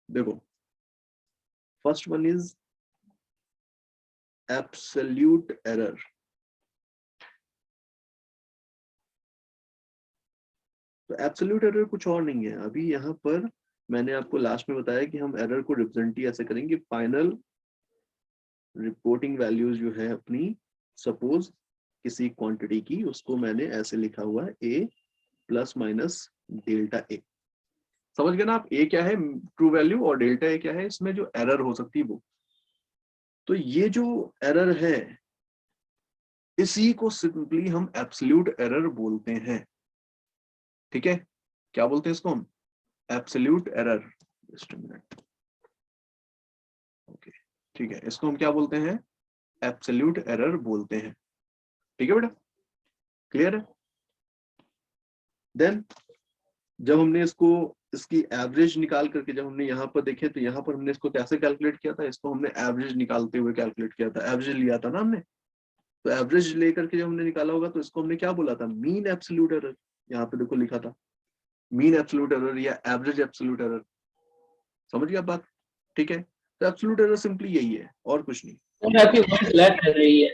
देखो, first one is absolute error. तो absolute error कुछ और नहीं है। अभी यहाँ पर मैंने आपको लास्ट में बताया कि हम एरर को रिप्रेजेंट ही ऐसे करेंगे, फाइनल रिपोर्टिंग वैल्यूज जो है अपनी, सपोज किसी क्वांटिटी की, उसको मैंने ऐसे लिखा हुआ है ए प्लस माइनस डेल्टा ए। समझ गए ना आप, ए क्या है ट्रू वैल्यू और डेल्टा ए क्या है इसमें जो एरर हो सकती है वो। तो ये जो एरर है इसी को सिंपली हम एब्सोल्यूट एरर बोलते हैं। ठीक है, क्या बोलते हैं इसको हम? Absolute error. Just a minute. Okay, ठीक है, इसको हम क्या बोलते हैं? एब्सोल्यूट एरर बोलते हैं। ठीक है बेटा, क्लियर है? देन जब हमने इसको, इसकी एवरेज निकाल करके जब हमने यहाँ पर देखे, तो यहाँ पर हमने इसको कैसे कैलकुलेट किया था? इसको हमने एवरेज निकालते हुए कैलकुलेट किया था, एवरेज लिया था ना हमने। तो एवरेज लेकर के जब हमने निकाला होगा तो इसको हमने क्या बोला था? Mean absolute error. यहाँ पे देखो लिखा था मीन एब्सोल्यूट एरर या एवरेज एब्सोल्यूट एरर। समझ गया बात? ठीक है, तो एब्सोल्यूट एरर सिंपली यही है और कुछ नहीं। सर आपकी वॉइस लैग कर रही है।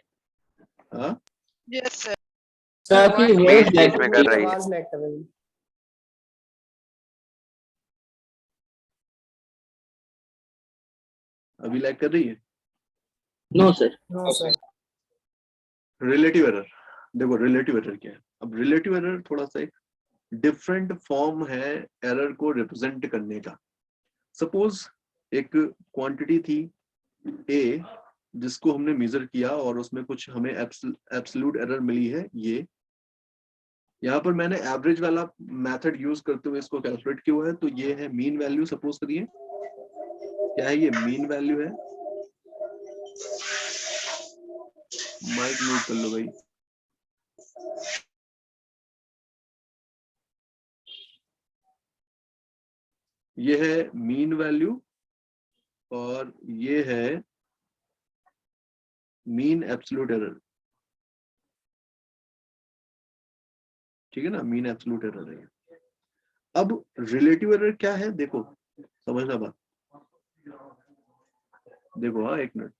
हाँ, यस सर। सर आपकी वॉइस बीच लैग बीच में कर रही है। आवाज लैग कर रही है। अभी लैग कर रही है? No sir. No sir. Relative error, देखो रिलेटिव एरर क्या है। अब रिलेटिव एरर थोड़ा सा एक डिफरेंट फॉर्म है एरर को रिप्रेजेंट करने का। सपोज एक क्वांटिटी थी ए जिसको हमने मेजर किया और उसमें कुछ हमें एब्सोल्यूट एरर मिली है ये। यहाँ पर मैंने एवरेज वाला मेथड यूज करते हुए इसको कैलकुलेट किया हुआ है। तो ये है मीन वैल्यू, सपोज करिए क्या है ये? मीन वैल्यू है। माइक म्यूट कर लो भाई। ये है मीन वैल्यू और ये है मीन एब्सोल्यूट एरर। ठीक है ना, मीन एब्सोल्यूट एरर है। अब रिलेटिव एरर क्या है? देखो समझना बात, देखो हाँ एक मिनट।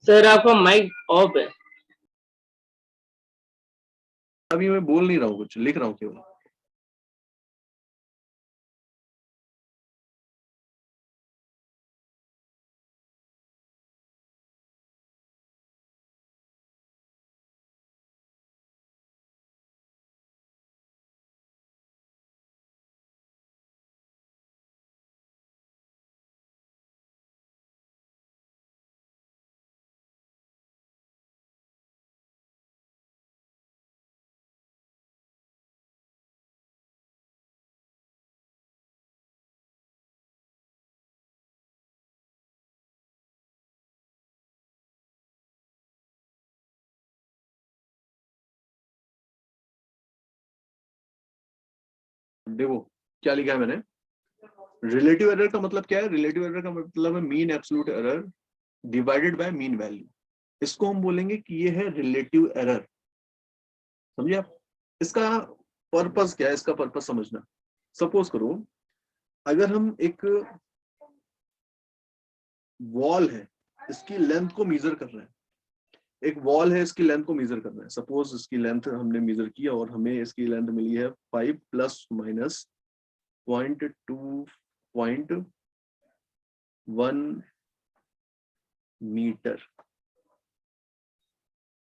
सर आपका माइक ऑफ है। अभी मैं बोल नहीं रहा हूँ, कुछ लिख रहा हूँ केवल। देखो क्या लिखा है मैंने। रिलेटिव एरर का मतलब क्या है? रिलेटिव एरर का मतलब है mean absolute error divided by mean value. इसको हम बोलेंगे कि ये है रिलेटिव एरर। समझे आप? इसका पर्पस क्या है? इसका पर्पस समझना। सपोज करो अगर हम एक वॉल है, इसकी लेंथ को मेजर कर रहे हैं। एक वॉल है, इसकी लेंथ को मेजर करना है। सपोज इसकी लेंथ हमने मेजर किया और हमें इसकी लेंथ मिली है 5 प्लस माइनस 0.2.1 मीटर।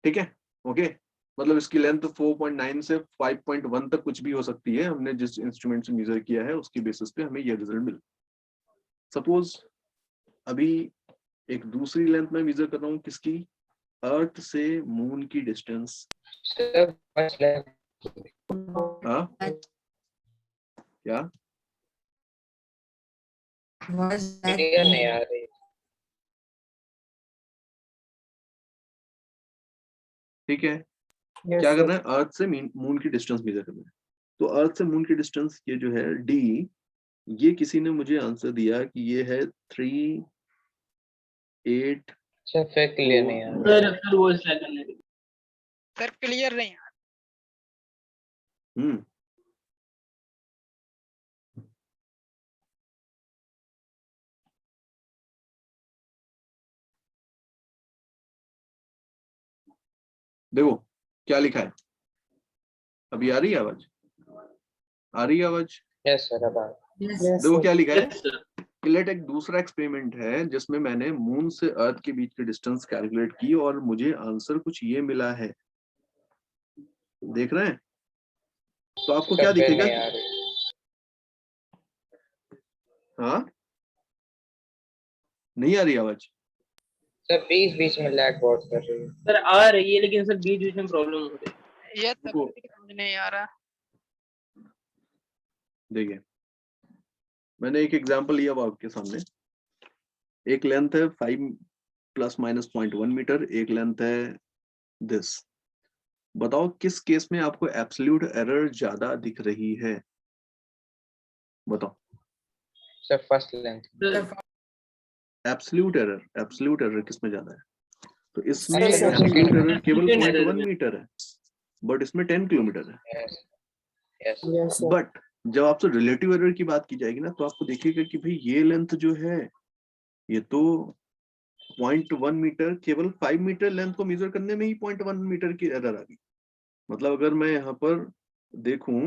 ठीक है, ओके। मतलब इसकी लेंथ 4.9 से 5.1 तक कुछ भी हो सकती है। हमने जिस इंस्ट्रूमेंट से मेजर किया है उसकी बेसिस पे हमें ये रिजल्ट मिला। सपोज अभी एक दूसरी लेंथ में मेजर कर रहा हूँ, किसकी? अर्थ से मून की डिस्टेंस। हाँ क्या? नहीं आ रही। ठीक है, Yes, क्या sir. करना है? अर्थ से मून की डिस्टेंस मेजर करना है। तो अर्थ से मून की डिस्टेंस ये जो है डी, ये किसी ने मुझे आंसर दिया कि ये है 386 सर फिर क्लियर नहीं आ रहा सर वो इसलिए करने के सर क्लियर नहीं आ हम्म देखो क्या लिखा है, अभी आ रही है आवाज, आ रही है आवाज? यस सर अब आ रहा देखो क्या लिखा है, यस सर लेट एक दूसरा एक्सपेरिमेंट है जिसमें मैंने मून से अर्थ के बीच की डिस्टेंस कैलकुलेट की और मुझे आंसर कुछ ये मिला है। देख रहे हैं? तो आपको क्या सर फिर दिखेगा नहीं कि आ रही हाँ नहीं आ रही आवाज? सर बीच बीच में लैग बहुत कर रही है सर आ रही है लेकिन सर बीच बीच में प्रॉब्लम हो रही है ये देखो तब समझ नहीं आ रहा। देखिए, मैंने एक एग्जांपल लिया हुआ आपके सामने। एक लेंथ है 5 प्लस माइनस 0.1 मीटर, एक लेंथ है दिस। बताओ किस केस में आपको एब्सोल्यूट एरर ज्यादा दिख रही है, बताओ। Sir first length absolute error किस में ज्यादा है? तो इसमें अच्छा सर एब्सोल्यूट सेकंड एरर केवल सेकंड एरर 0.1 मीटर है, बट इसमें 10 किलोमीटर है। यस यस बट जब आपसे रिलेटिव एरर की बात की जाएगी ना, तो आपको देखिएगा कि भाई ये लेंथ जो है, ये तो 0.1 मीटर, केवल 5 मीटर लेंथ को मेजर करने में ही 0.1 मीटर की एरर आ गई। मतलब अगर मैं यहाँ पर देखूं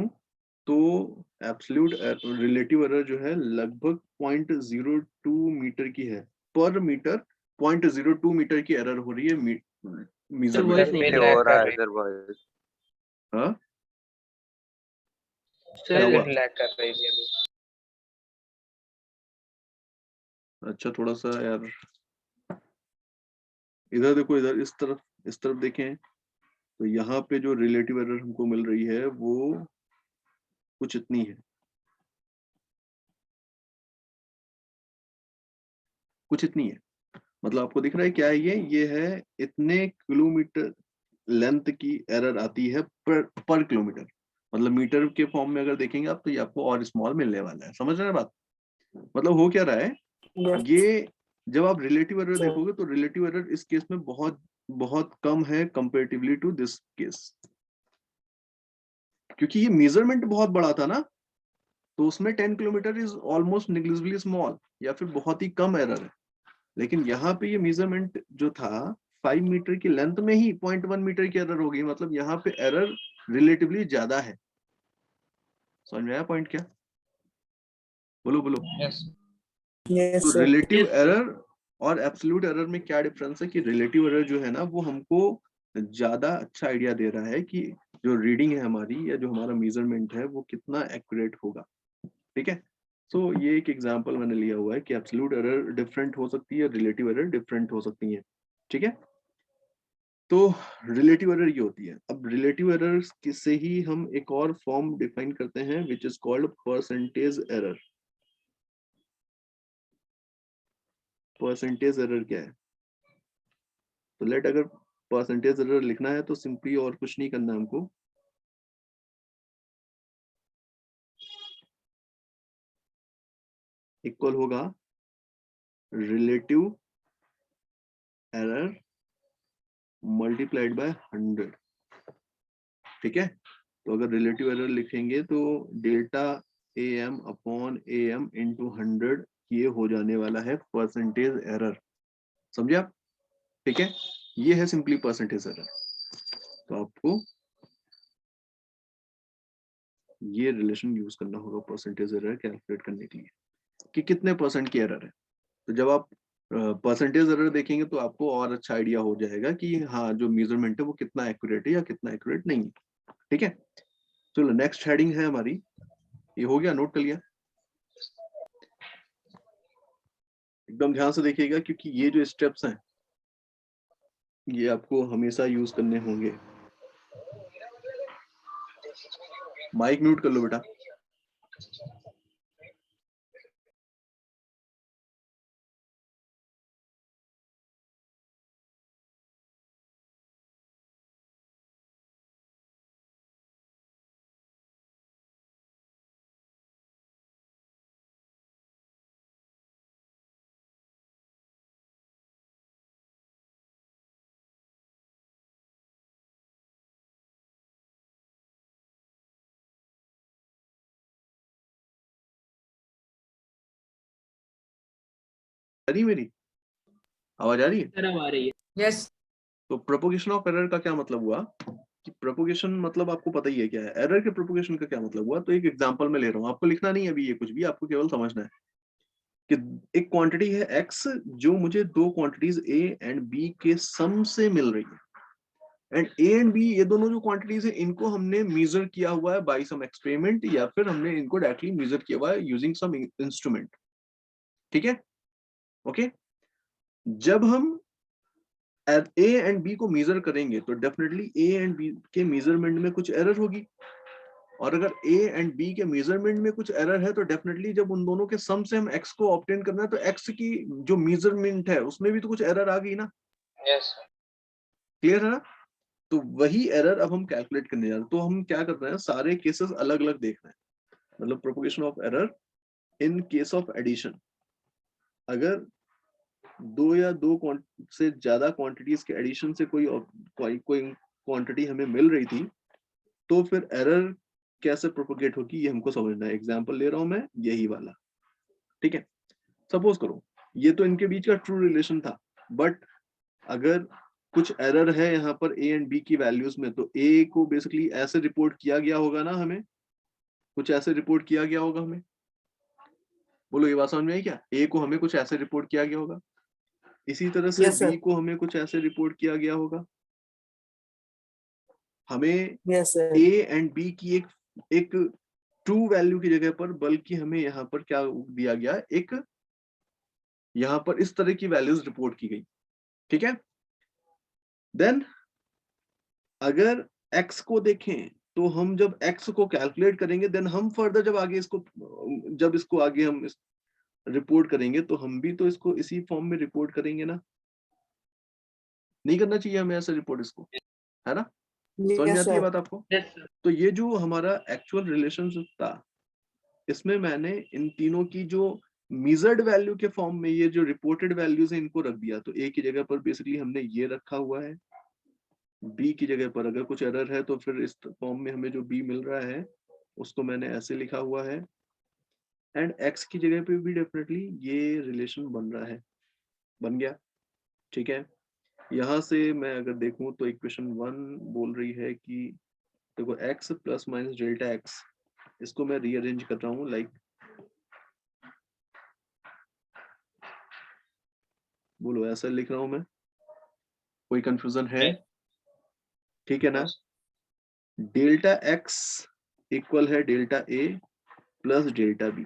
तो एब्सोल्यूट रिलेटिव एरर जो है लगभग 0.02 मीटर की है, पर मीटर 0.02 मीटर की एरर हो रही है मेजरमेंट। सर फिर लैग कर रही है हाँ क्या सर हुआ? लैग कर रही थी अभी अच्छा थोड़ा सा यार इधर देखो, इधर इस तरफ देखें, तो यहाँ पे जो रिलेटिव एरर हमको मिल रही है वो कुछ इतनी है, कुछ इतनी है। मतलब आपको दिख रहा है क्या है, ये है इतने किलोमीटर लेंथ की एरर आती है पर किलोमीटर। मतलब मीटर के फॉर्म में अगर देखेंगे आप तो ये आपको और स्मॉल मिलने वाला है। समझ रहे हैं बात? मतलब हो क्या रहा है, ये जब आप रिलेटिव एरर देखोगे तो रिलेटिव एरर इस केस में बहुत बहुत कम है कंपेरेटिवली टू दिस केस, क्योंकि ये मेजरमेंट बहुत बड़ा था ना, तो उसमें 10 किलोमीटर इज ऑलमोस्ट निग्लिजिबली स्मॉल या फिर बहुत ही कम एरर है। लेकिन यहाँ पे ये मेजरमेंट जो था 5 मीटर की लेंथ में ही 0.1 मीटर की एरर हो गई, मतलब यहाँ पे एरर रिलेटिवली ज्यादा है। समझ में आया पॉइंट क्या? बोलो बोलो। यस तो रिलेटिव एरर और एब्सोल्यूट एरर में क्या डिफरेंस है कि रिलेटिव एरर जो है ना वो हमको ज्यादा अच्छा आइडिया दे रहा है कि जो रीडिंग है हमारी या जो हमारा मेजरमेंट है वो कितना एक्यूरेट होगा। ठीक है, तो ये एक एग्जांपल मैंने लिया हुआ है कि एब्सोल्यूट एरर डिफरेंट हो सकती है, रिलेटिव एरर डिफरेंट हो सकती है। ठीक है, तो रिलेटिव एरर ये होती है। अब रिलेटिव एरर से ही हम एक और फॉर्म डिफाइन करते हैं which is called percentage error. Percentage error क्या है? तो लेट अगर परसेंटेज एरर लिखना है तो सिंपली और कुछ नहीं करना हमको, इक्वल होगा रिलेटिव एरर मल्टीप्लाइड बाय 100। ठीक है, तो अगर रिलेटिव एरर लिखेंगे तो delta a m upon a m into 100 ये हो जाने वाला है परसेंटेज एरर। समझे आप? ठीक है, ये है सिंपली परसेंटेज एरर। तो आपको ये रिलेशन यूज करना होगा परसेंटेज एरर कैलकुलेट करने के लिए कि कितने परसेंट की एरर है। तो जब आप परसेंटेज एरर देखेंगे तो आपको और अच्छा आइडिया हो जाएगा कि हाँ जो मेजरमेंट है वो कितना एक्यूरेट है या कितना एक्यूरेट नहीं है। ठीक है, चलो नेक्स्ट हेडिंग है हमारी, ये हो गया, नोट कर लिया? एकदम ध्यान से देखिएगा क्योंकि ये जो स्टेप्स हैं ये आपको हमेशा यूज करने होंगे। माइक म्यूट कर लो बेटा। आ रही मेरी आवाज आ रही है? तरफ आ रही है। यस। तो प्रोपोगेशन ऑफ एरर का क्या मतलब हुआ कि प्रोपोगेशन मतलब आपको पता ही है क्या है, एरर के प्रोपोगेशन का क्या मतलब हुआ। तो एक एग्जांपल मैं ले रहा हूँ, आपको लिखना नहीं है अभी ये कुछ भी, आपको केवल समझना है कि एक क्वांटिटी है x जो मुझे दो क्वांटिटीज a एंड b के सम से मिल रही है, एंड a एंड b ये दोनों जो क्वांटिटीज है इनको हमने मेजर किया हुआ है बाय सम एक्सपेरिमेंट, या फिर हमने इनको डायरेक्टली मेजर किया हुआ है यूजिंग सम इंस्ट्रूमेंट। ठीक है, ओके। जब हम ए एंड बी को मेजर करेंगे तो डेफिनेटली ए एंड बी के मेजरमेंट में कुछ एरर होगी, और अगर ए एंड बी के मेजरमेंट में कुछ एरर है तो डेफिनेटली जब उन दोनों के सम से हम एक्स को ऑब्टेन करना है तो एक्स की जो मेजरमेंट है उसमें भी तो कुछ एरर आ गई ना। यस। क्लियर है ना? तो वही एरर अब हम कैलकुलेट करने जा रहे हैं। तो हम क्या कर रहे हैं, सारे केसेस अलग अलग देख रहे हैं, मतलब propagation of error in case of addition. अगर दो या दो से ज्यादा क्वांटिटीज के एडिशन से कोई क्वांटिटी हमें मिल रही थी तो फिर एरर कैसे प्रोपोगेट होगी ये हमको समझना है। एग्जांपल ले रहा हूं मैं यही वाला, ठीक है। सपोज करो ये तो इनके बीच का ट्रू रिलेशन था, बट अगर कुछ एरर है यहाँ पर ए एंड बी की वैल्यूज में, तो ए को बेसिकली ऐसे रिपोर्ट किया गया होगा ना, हमें कुछ ऐसे रिपोर्ट किया गया होगा हमें। बोलो ये बात समझ में आई क्या? ए को हमें कुछ ऐसे रिपोर्ट किया गया होगा, इसी तरह से Yes, sir. बी को हमें कुछ ऐसे रिपोर्ट किया गया होगा। हमें Yes, sir. A and b की एक ट्रू वैल्यू की जगह पर बल्कि हमें यहाँ पर क्या दिया गया, एक यहाँ पर इस तरह की वैल्यूज रिपोर्ट की गई। ठीक है, देन अगर x को देखें तो हम जब x को कैलकुलेट करेंगे देन हम फर्दर जब आगे इसको आगे हम रिपोर्ट करेंगे तो हम भी तो इसको इसी फॉर्म में रिपोर्ट करेंगे ना। नहीं करना चाहिए हमें ऐसा रिपोर्ट इसको, है ना? समझ में Yes, आती है sir. बात आपको? Yes sir. तो ये जो हमारा एक्चुअल रिलेशनशिप था इसमें मैंने इन तीनों की जो मेजर्ड वैल्यू के फॉर्म में ये जो रिपोर्टेड वैल्यूज है इनको रख दिया। तो ए की जगह पर बेसिकली हमने ये रखा हुआ है, बी की जगह पर अगर कुछ एरर है तो फिर इस फॉर्म में हमें जो बी मिल रहा है उसको मैंने ऐसे लिखा हुआ है, एंड एक्स की जगह पे भी डेफिनेटली ये रिलेशन बन रहा है, बन गया। ठीक है, यहाँ से मैं अगर देखूं तो इक्वेशन 1 बोल रही है कि देखो x plus minus delta x, इसको मैं रीअरेंज कर रहा हूँ लाइक, बोलो ऐसा लिख रहा हूं मैं, कोई कंफ्यूजन है? ठीक है ना? डेल्टा एक्स इक्वल है delta A plus delta B.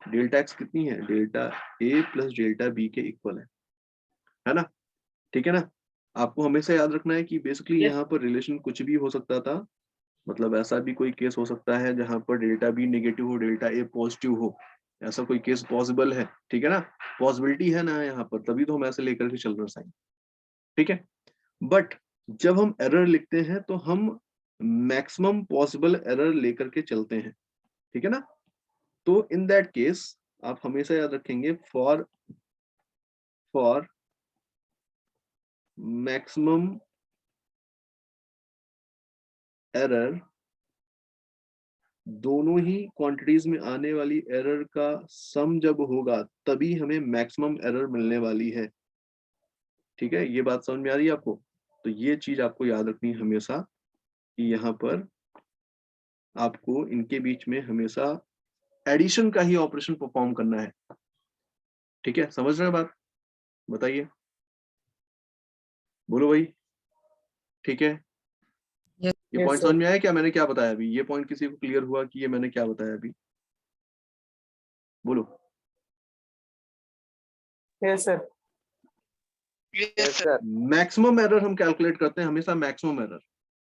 Delta X कितनी है? Delta A plus delta B के इक्वल है ना? ठीक है ना? आपको हमेशा याद रखना है कि बेसिकली यहाँ पर रिलेशन कुछ भी हो सकता था, मतलब ऐसा भी कोई केस हो सकता है जहां पर डेल्टा बी नेगेटिव हो डेल्टा ए पॉजिटिव हो, ऐसा कोई केस पॉसिबल है। ठीक है ना? पॉसिबिलिटी है ना यहाँ पर, तभी तो हम ऐसे लेकर के चल रहे हैं साइन। ठीक है, बट जब हम एरर लिखते हैं तो हम मैक्सिमम पॉसिबल एरर लेकर के चलते हैं। ठीक है ना? तो इन दैट केस आप हमेशा याद रखेंगे फॉर मैक्सिमम एरर, दोनों ही क्वांटिटीज में आने वाली एरर का सम जब होगा तभी हमें मैक्सिमम एरर मिलने वाली है। ठीक है, ये बात समझ में आ रही है आपको? तो ये चीज आपको याद रखनी है हमेशा कि यहाँ पर आपको इनके बीच में हमेशा एडिशन का ही ऑपरेशन परफॉर्म करना है। ठीक है, समझ रहे हैं बात? बताइए, बोलो भाई। ठीक है, Yes, ये yes, पॉइंट sir. समझ में आया क्या मैंने क्या बताया अभी? ये पॉइंट किसी को क्लियर हुआ कि ये मैंने क्या बताया अभी? बोलो। Yes, sir. Yes sir. Maximum error हम कैलकुलेट करते हैं हमेशा, मैक्सिमम एरर,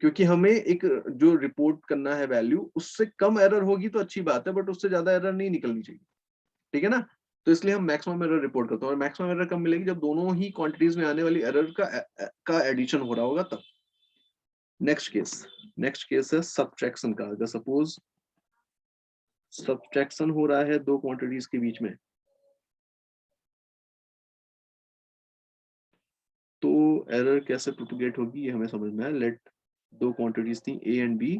क्योंकि हमें एक जो रिपोर्ट करना है वैल्यू उससे कम एरर होगी तो अच्छी बात है, बट उससे ज्यादा एरर नहीं निकलनी चाहिए। ठीक है ना? तो इसलिए हम मैक्सिमम एरर रिपोर्ट करते हैं, और मैक्सिमम एरर कब मिलेगी? जब दोनों ही क्वांटिटीज में आने वाली एरर का एडिशन हो रहा होगा तब। नेक्स्ट केस है सब्ट्रैक्शन का। अगर सपोज सब्ट्रैक्शन हो रहा है दो क्वांटिटीज के बीच में, तो एरर कैसे प्रोपगेट होगी ये हमें समझना है। लेट दो क्वांटिटीज थी ए एंड बी,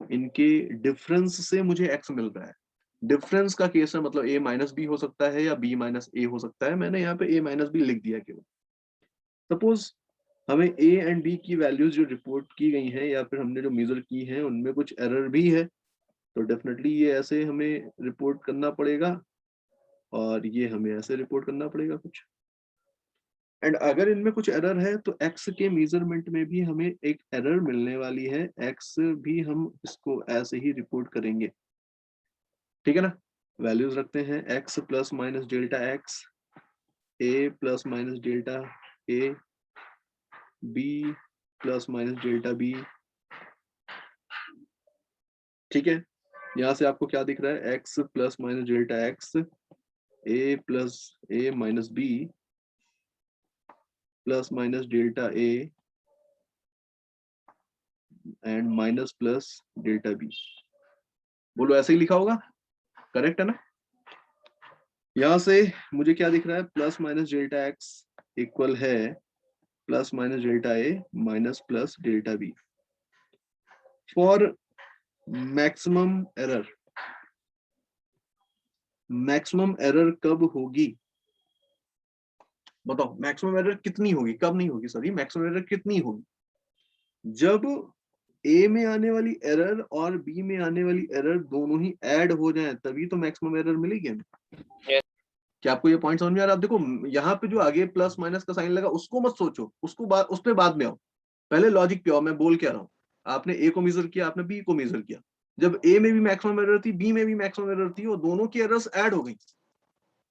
इनके डिफरेंस से मुझे एक्स मिल रहा है, डिफरेंस का केस है, मतलब a माइनस बी हो सकता है या b माइनस ए हो सकता है। मैंने यहाँ पे a माइनस बी लिख दिया केवल। सपोज हमें a एंड b की वैल्यूज जो रिपोर्ट की गई हैं या फिर हमने जो मेजर की हैं उनमें कुछ एरर भी है, तो डेफिनेटली ये ऐसे हमें रिपोर्ट करना पड़ेगा और ये हमें ऐसे रिपोर्ट करना पड़ेगा कुछ। एंड अगर इनमें कुछ एरर है तो x के मेजरमेंट में भी हमें एक एरर मिलने वाली है, x भी हम इसको ऐसे ही रिपोर्ट करेंगे, ठीक है ना। वैल्यूज रखते हैं x plus minus delta x, a plus minus delta a, b plus minus delta b, ठीक है। यहाँ से आपको क्या दिख रहा है, x plus minus delta x, a plus a minus b plus minus delta a and minus plus delta b। बोलो ऐसे ही लिखा होगा, करेक्ट है ना। यहां से मुझे क्या दिख रहा है, plus minus delta x equal है plus minus delta a minus plus delta b for maximum error. Maximum error कब होगी बताओ, मैक्सिमम एरर कितनी होगी, कब नहीं होगी, सॉरी मैक्सिमम एरर कितनी होगी, जब a में आने वाली एरर और b में आने वाली एरर दोनों ही ऐड हो जाएं, तभी तो मैक्सिमम एरर मिलेगी हमें। क्या आपको ये पॉइंट समझ में आ रहा है। आप देखो यहाँ पे जो आगे प्लस माइनस का साइन लगा उसको मत सोचो, उसको उस पे बाद में आओ, पहले लॉजिक पे आओ। मैं बोल क्या रहा हूँ, आपने ए को मेजर किया, आपने बी को मेजर किया, जब ए में भी मैक्सिमम एरर थी, बी में भी मैक्सिमम एरर थी और दोनों की एरर्स ऐड हो गई,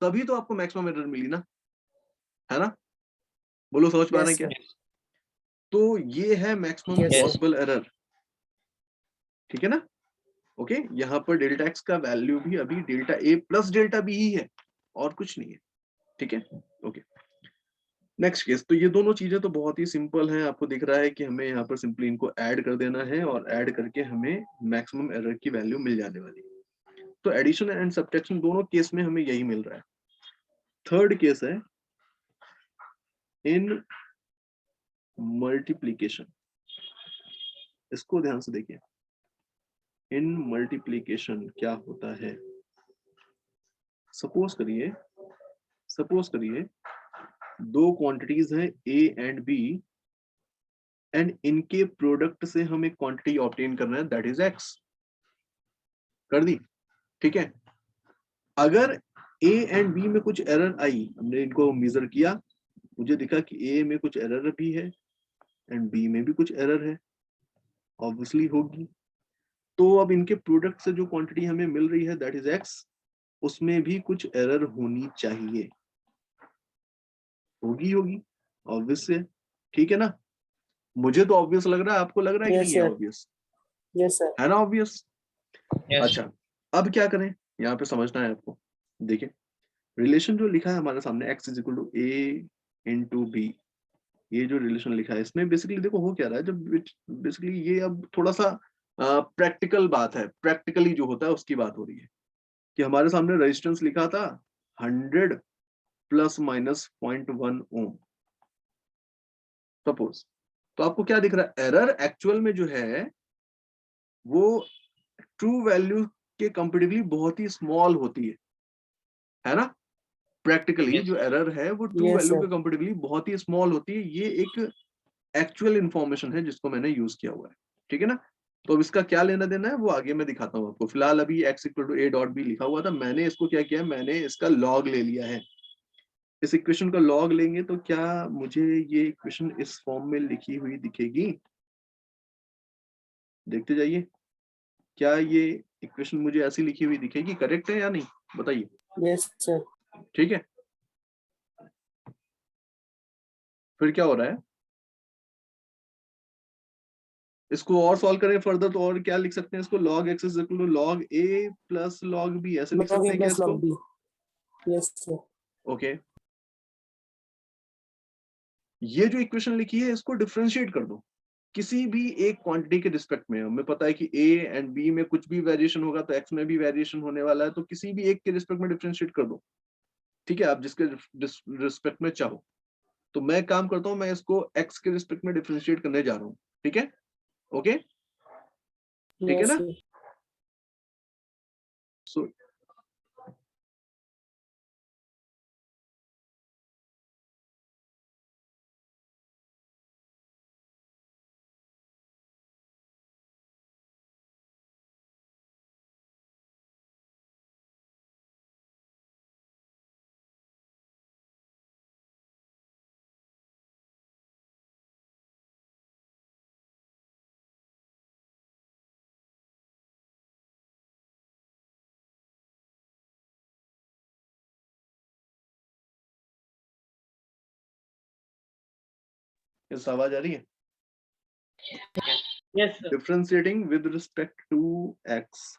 तभी तो आपको मैक्सिमम एरर मिली ना, है ना। बोलो समझ पा रहे हैं क्या। तो ये है मैक्सिमम पॉसिबल एरर, ठीक है ना। ओके, यहाँ पर डेल्टा एक्स का वैल्यू भी अभी delta A plus delta B ही है और कुछ नहीं है, ठीक है। Okay, next case. तो ये दोनों चीजें तो बहुत ही सिंपल हैं, आपको दिख रहा है कि हमें यहाँ पर सिंपली इनको ऐड कर देना है और ऐड करके हमें मैक्सिमम एरर की वैल्यू मिल जाने वाली है। तो एडिशन एंड सब्ट्रैक्शन दोनों केस में हमें यही मिल रहा है। थर्ड केस है इन मल्टीप्लीकेशन, इसको ध्यान से देखिए। इन मल्टीप्लीकेशन क्या होता है, सपोज करिए दो क्वांटिटीज हैं a एंड b एंड इनके प्रोडक्ट से हमें क्वांटिटी ऑब्टेन करना है, दैट इज x। कर दी, ठीक है। अगर a एंड b में कुछ एरर आई, हमने इनको मेजर किया, मुझे दिखा कि a में कुछ एरर भी है एंड b में भी कुछ एरर है, ऑब्वियसली होगी। तो अब इनके प्रोडक्ट से जो क्वांटिटी हमें मिल रही है दैट इज x, उसमें भी कुछ एरर होनी चाहिए, होगी ऑब्वियस है, ठीक है ना। मुझे तो ऑब्वियस लग रहा है, आपको लग रहा है कि नहीं है ऑब्वियस, है ना ऑब्वियस। अच्छा, अब क्या करें, यहाँ पे समझना है आपको। देखिए रिलेशन जो लिखा है हमारे सामने x is equal to a into b, ये जो रिलेशन लिखा है इसमें बेसिकली देखो हो क्या रहा है, जब बेसिकली ये अब थोड़ा सा प्रैक्टिकल बात है, प्रैक्टिकली जो होता है उसकी बात हो रही है कि हमारे सामने रेजिस्टेंस लिखा था 100 प्लस माइनस 0.1 ओम सपोज। तो आपको क्या दिख रहा है, एरर एक्चुअल में जो है वो ट्रू वैल्यू के कंपेरेटिवली बहुत ही स्मॉल होती है ना। प्रैक्टिकली जो एरर है वो ट्रू वैल्यू के कंपेरेटिवली बहुत ही स्मॉल होती है। ये एक एक्चुअल इंफॉर्मेशन है जिसको मैंने यूज किया हुआ है, ठीक है ना। तो अब इसका क्या लेना देना है वो आगे मैं दिखाता हूँ आपको। फिलहाल अभी x equal to a dot b लिखा हुआ था, मैंने इसको क्या किया, मैंने इसका लॉग ले लिया है। इस इक्वेशन का लॉग लेंगे तो क्या मुझे ये इक्वेशन इस फॉर्म में लिखी हुई दिखेगी, देखते जाइए। क्या ये इक्वेशन मुझे ऐसी लिखी हुई दिखेगी, करेक्ट है या नहीं, बताइए। Yes sir. ठीक है, फिर क्या हो रहा है, इसको और सॉल्व करें फर्दर तो और क्या लिख सकते हैं इसको, log x is equal to log a plus log b, ऐसे लिख सकते हैं क्या इसको। Yes sir. ओके, ये जो इक्वेशन लिखी है इसको डिफरेंशिएट कर दो किसी भी एक क्वांटिटी के रिस्पेक्ट में। हमें पता है कि a एंड b में कुछ भी वेरिएशन होगा तो x में भी वेरिएशन होने वाला है, तो किसी भी एक के रिस्पेक्ट में डिफरेंशिएट कर दो, ठीक है, आप जिसके रिस्पेक्ट में चाहो। तो मैं काम करता हूं, मैं इसको x के रिस्पेक्ट में डिफरेंशिएट करने जा रहा हूं, ठीक है। ओके, ठीक है ना। सो इस आवाज आ रही है? Yes, sir. Differentiating with respect to x,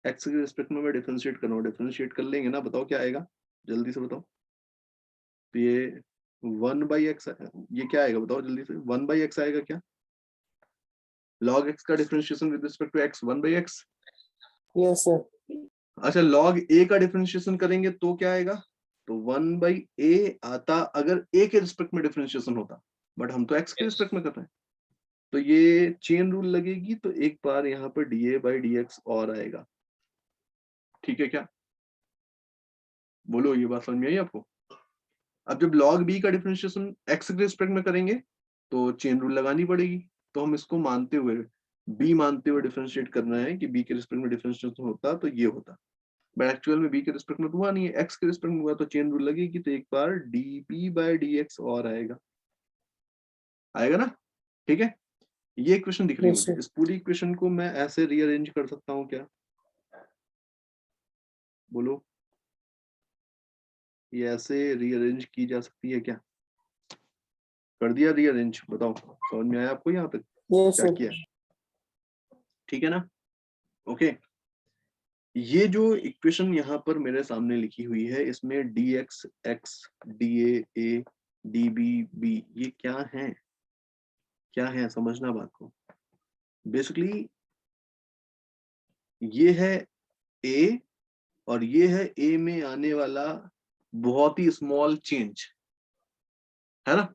x के रिस्पेक्ट में मैं डिफरेंशिएट कर रहा हूँ, डिफरेंशिएट कर लेंगे ना, बताओ क्या आएगा, जल्दी से बताओ। तो ये 1/x, ये क्या आएगा बताओ जल्दी से, 1/x आएगा क्या? log x का differentiation with respect to x 1/x। Yes, sir. अच्छा, log a का डिफरेंशिएशन करेंगे तो क्या आएगा? तो 1/a आता अगर a के रिस्पेक्ट में डिफरेंशिएशन होता, बट हम तो x के रिस्पेक्ट में कर रहे हैं, तो ये चेन रूल लगेगी, तो एक बार यहाँ पर dA/dx और आएगा। ठीक है क्या? बोलो, ये बात समझ में आई आपको? अब जब log b का डिफरेंशिएशन x के रिस्पेक्ट में करेंगे तो चेन रूल लगानी पड़ेगी, तो हम इसको मानते हुए, b मानते हुए डिफरेंशिएट करना है कि b के रिस्पेक्ट में डिफरेंशिएशन होता तो ये होता, बट एक्चुअल में b के रिस्पेक्ट में तो हुआ नहीं है, x के रिस्पेक्ट में हुआ, तो चेन रूल लगेगी, तो एक बार dB/dx और आएगा, आएगा ना? ठीक है, ये इक्वेशन दिख रही है Yes, मुझे। sir. इस पूरी इक्वेशन को मैं ऐसे रीअरेंज कर सकता हूँ क्या? बोलो, ये ऐसे रीअरेंज की जा सकती है क्या? कर दिया रीअरेंज, बताओ समझ में आया आपको यहाँ तक Yes, क्या sir. किया? ठीक है ना? ओके, ये जो इक्वेशन यहाँ पर मेरे सामने लिखी हुई है, इसमें dx x dA a dB b, ये क्या है? क्या है समझना बात को। बेसिकली ये है a और ये है a में आने वाला बहुत ही स्मॉल चेंज, है ना?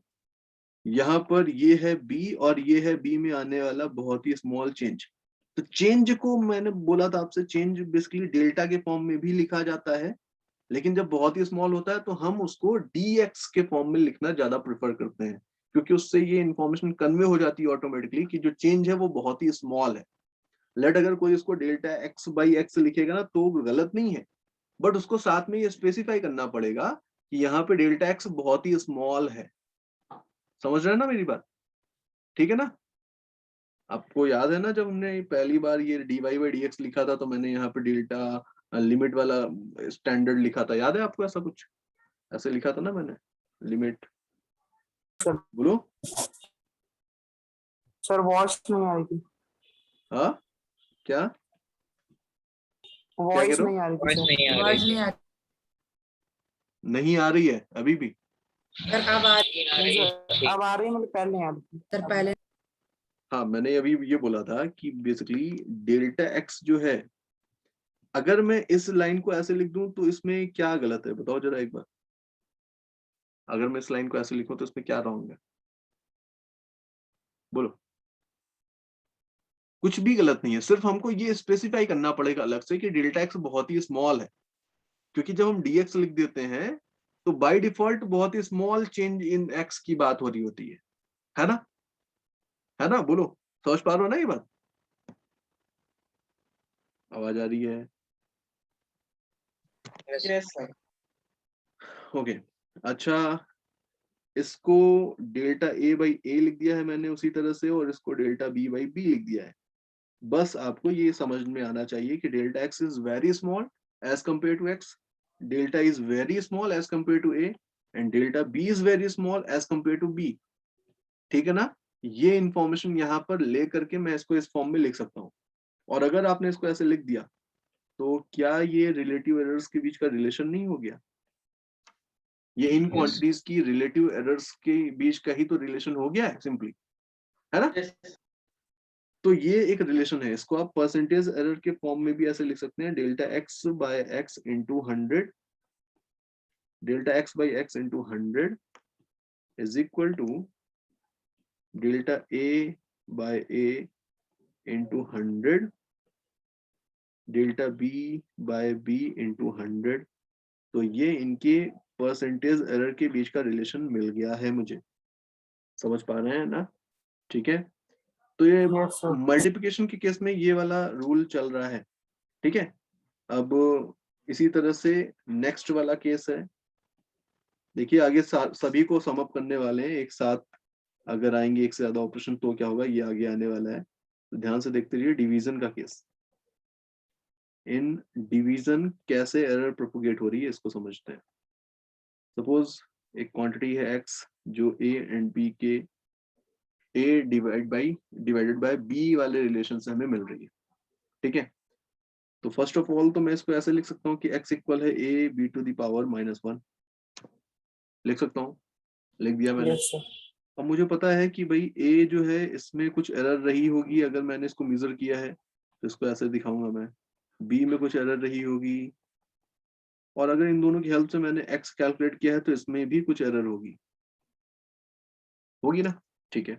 यहाँ पर ये है b और ये है b में आने वाला बहुत ही स्मॉल चेंज। तो चेंज को मैंने बोला था आपसे, चेंज बेसिकली डेल्टा के फॉर्म में भी लिखा जाता है, लेकिन जब बहुत ही स्मॉल होता है तो हम उसको dx के फॉर्म में लिखना ज्यादा प्रेफर करते हैं, क्योंकि उससे ये इंफॉर्मेशन कन्वे हो जाती है ऑटोमेटिकली कि जो चेंज है वो बहुत ही स्मॉल है। लेट अगर कोई इसको डेल्टा x/x लिखेगा ना तो गलत नहीं है, बट उसको साथ में ये स्पेसिफाई करना पड़ेगा कि यहाँ पे डेल्टा x बहुत ही स्मॉल है। समझ रहे हैं ना मेरी बात? ठीक है ना? आपको याद है ना जब हमने पहली बार ये dy/dx लिखा था तो मैंने यहाँ पे डेल्टा लिमिट वाला स्टैंडर्ड लिखा था, याद है आपको? ऐसा कुछ ऐसे लिखा था ना मैंने, लिमिट। Sir. बोलो। Sir, वॉइस नहीं आ रही थी. हाँ, क्या कह वॉइस रहे हो? नहीं आ रही थी Voice सर. नहीं आ आवाज रही नहीं आ नहीं आ रही है अभी भी? सर अब आ रही आ रही सर अब आ रही है, मतलब पहले नहीं आ रही थी. सर पहले हाँ, मैंने अभी ये बोला था कि बेसिकली डेल्टा x जो है, अगर मैं इस लाइन को ऐसे लिख दूं तो इसमें क्या गलत है बताओ जरा एक बार। अगर मैं इस लाइन को ऐसे लिखूं तो इसमें क्या रॉन्ग है? बोलो। कुछ भी गलत नहीं है, सिर्फ हमको ये स्पेसिफाई करना पड़ेगा अलग से कि डेल्टा x बहुत ही स्मॉल है, क्योंकि जब हम dx लिख देते हैं तो बाय डिफॉल्ट बहुत ही स्मॉल चेंज इन x की बात हो रही होती है ना? है ना? बोलो, समझ पा रहे हो ना ये बात? आवाज आ रही है? है। Yes sir. ओके, अच्छा, इसको डेल्टा a/a लिख दिया है मैंने उसी तरह से, और इसको डेल्टा b/b लिख दिया है। बस आपको ये समझ में आना चाहिए कि delta x is very small as compare to x, delta is very small as compare to a, and delta b is very small as compare to b। ठीक है ना? ये इंफॉर्मेशन यहाँ पर ले करके मैं इसको इस फॉर्म में लिख सकता हूँ, और अगर आपने इसको ऐसे लिख दिया तो क्या ये रिलेटिव एरर्स के बीच का रिलेशन नहीं हो गया? ये इन क्वांटिटीज की रिलेटिव एरर्स के बीच का ही तो रिलेशन हो गया है सिंपली, है ना? तो ये एक रिलेशन है, इसको आप परसेंटेज एरर के फॉर्म में भी ऐसे लिख सकते हैं, delta x/x into 100, delta x/x into 100 is equal to delta a/a into 100 delta b/b into 100। तो ये इनके परसेंटेज एरर के बीच का रिलेशन मिल गया है मुझे। समझ पा रहे हैं ना? ठीक है, तो ये यस सर. मल्टीप्लिकेशन के केस में ये वाला रूल चल रहा है। ठीक है, अब इसी तरह से नेक्स्ट वाला केस है। देखिए आगे सभी को सम अप करने वाले हैं एक साथ, अगर आएंगे एक से ज्यादा ऑपरेशन तो क्या होगा, ये आगे आने वाला है, तो ध्यान से देखते रहिए। डिवीजन का केस, इन डिवीजन कैसे एरर प्रोपोगेट हो रही है इसको समझते हैं। सपोज एक क्वांटिटी है x, जो a एंड b के a डिवाइडेड बाय b वाले रिलेशन से हमें मिल रही है। ठीक है, तो फर्स्ट ऑफ ऑल तो मैं इसको ऐसे लिख सकता हूँ कि x इक्वल है a b to the power -1, लिख सकता हूँ, लिख दिया मैंने। Yes sir. अब मुझे पता है कि भाई a जो है इसमें कुछ एरर रही होगी, अगर मैंने इसको मेजर किया है तो इसको ऐसे दिखाऊंगा मैं, b में कुछ एरर रही होगी, और अगर इन दोनों की हेल्प से मैंने x कैलकुलेट किया है तो इसमें भी कुछ एरर होगी ना। ठीक है,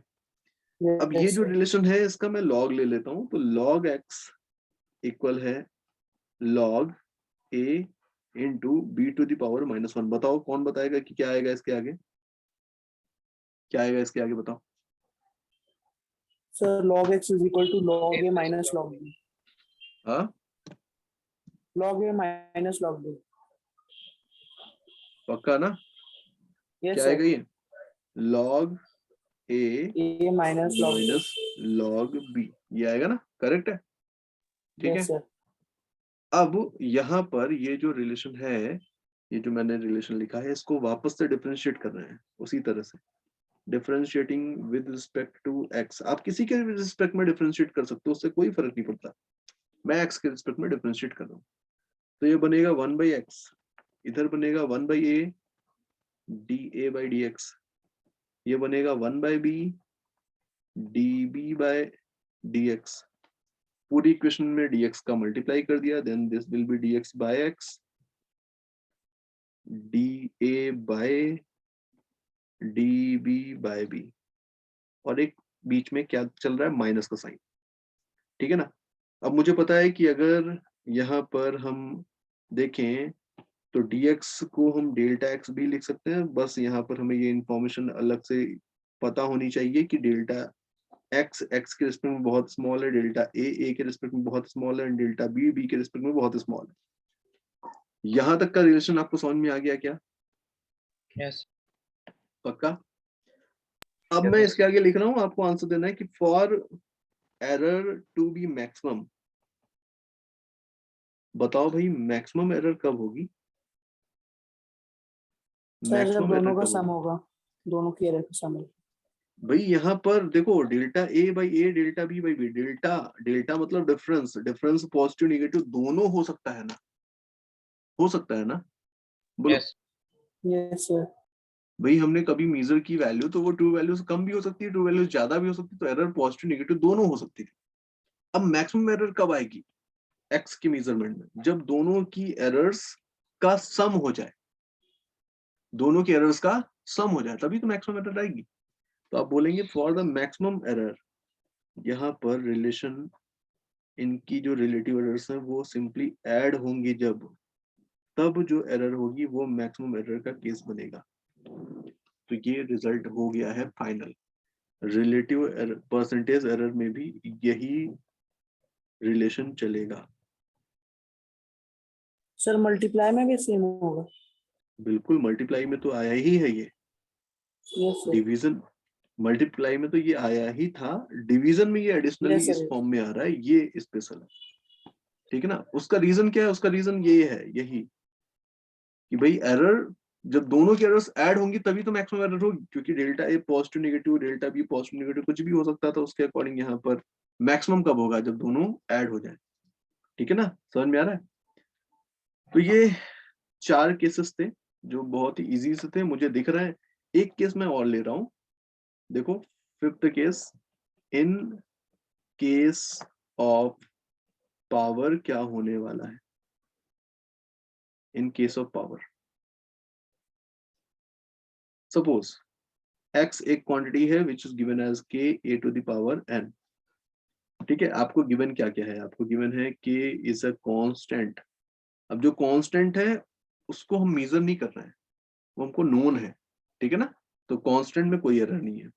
अब ये जो रिलेशन है इसका मैं लॉग ले लेता हूँ, तो log x इक्वल है log a into B to the power -1। बताओ कौन बताएगा कि क्या आएगा इसके आगे, क्या आएगा इसके आगे, बताओ। Sir log x is equal to log a minus log b। हाँ, log a minus log b। पक्का ना? यस क्या सर। आएगा ये, log a a minus log b। Minus log b, ये आएगा ना, करेक्ट है। ठीक है, यस सर। अब यहाँ पर ये जो रिलेशन है, ये जो मैंने रिलेशन लिखा है, इसको वापस से डिफरेंशिएट कर रहे हैं उसी तरह से, differentiating with respect to x। आप किसी के रिस्पेक्ट में डिफरेंशिएट कर सकते हो, उससे कोई फर्क नहीं पड़ता, मैं x के रिस्पेक्ट में डिफरेंशिएट कर रहा हूँ। तो ये बनेगा 1/x, इधर बनेगा 1/a dA/dx, ये बनेगा 1/b dB/dx। पूरी इक्वेशन में dx का मल्टीप्लाई कर दिया, then this will be dx/x dA/dB/b, और एक बीच में क्या चल रहा है, माइनस का साइन। ठीक है ना, अब मुझे पता है कि अगर यहाँ पर हम देखें तो dx को हम डेल्टा x भी लिख सकते हैं, बस यहाँ पर हमें ये इंफॉर्मेशन अलग से पता होनी चाहिए कि डेल्टा x के रिस्पेक्ट में बहुत स्मॉल है, डेल्टा a के रिस्पेक्ट में बहुत स्मॉल है, डेल्टा b के रिस्पेक्ट में बहुत स्मॉल है। यहाँ तक का रिलेशन आपको समझ में आ गया क्या? यस। पक्का? अब मैं इसके आगे लिख रहा हूँ, आपको आंसर देना है कि for error to be maximum, बताओ भाई मैक्सिमम एरर कब होगी? सर जब मैक्सिमम एरर दोनों का कब सम होगी? होगा, दोनों की एरर का सम होगा। भाई यहाँ पर देखो, delta a/a delta b/b, delta मतलब डिफरेंस पॉजिटिव नेगेटिव दोनों हो सकता है ना, हो सकता है ना, बोलो। यस। Yes sir. भाई हमने कभी मेजर की वैल्यू तो वो ट्रू वैल्यू से कम भी हो सकती है, ट्रू वैल्यू ज्यादा भी हो सकती है, तो एरर पॉजिटिव नेगेटिव दोनों हो सकती है। अब मैक्सिमम एरर कब आएगी x की मेजरमेंट में? जब दोनों की एरर्स का सम हो जाए, दोनों की एरर्स का सम हो जाए तभी तो मैक्सिमम एरर आएगी। तो आप बोलेंगे फॉर द मैक्सिमम एरर, यहाँ पर रिलेशन, इनकी जो रिलेटिव एरर्स हैं वो सिंपली ऐड होंगी जब, तब जो एरर होगी वो मैक्सिमम एरर का केस बनेगा। तो ये रिजल्ट हो गया है फाइनल। रिलेटिव परसेंटेज एरर में भी यही रिलेशन चलेगा। सर मल्टीप्लाई में भी सेम होगा। बिल्कुल, मल्टीप्लाई में तो आया ही है ये, यस सर। डिवीजन मल्टीप्लाई में तो ये आया ही था, डिवीजन में ये एडिशनली Yes, sir. इस फॉर्म में आ रहा है, ये स्पेशल है। ठीक है ना, उसका रीजन क्या है? उसका रीजन ये है, यही कि भाई एरर जब दोनों की एरर्स ऐड होंगी तभी तो मैक्सिमम एरर होगी, क्योंकि delta A positive negative, delta B positive negative कुछ भी हो सकता था, उसके अकॉर्डिंग यहाँ पर मैक्सिमम कब होगा? जब दोनों ऐड हो जाए। ठीक है ना, समझ में आ रहा है? तो ये 4 केसेस थे जो बहुत ही इजी से थे, मुझे दिख रहा है। एक केस मैं और ले रहा हूं, देखो 5th case, in case of power क्या होने वाला है? In case of power, suppose x एक क्वांटिटी है which is given as k a to the power n। ठीक है, आपको गिवन क्या क्या है? आपको गिवन है k इज अ कांस्टेंट। अब जो कांस्टेंट है उसको हम मेजर नहीं कर रहे हैं, वो हमको नोन है। ठीक है ना, तो कांस्टेंट में कोई एरर नहीं है।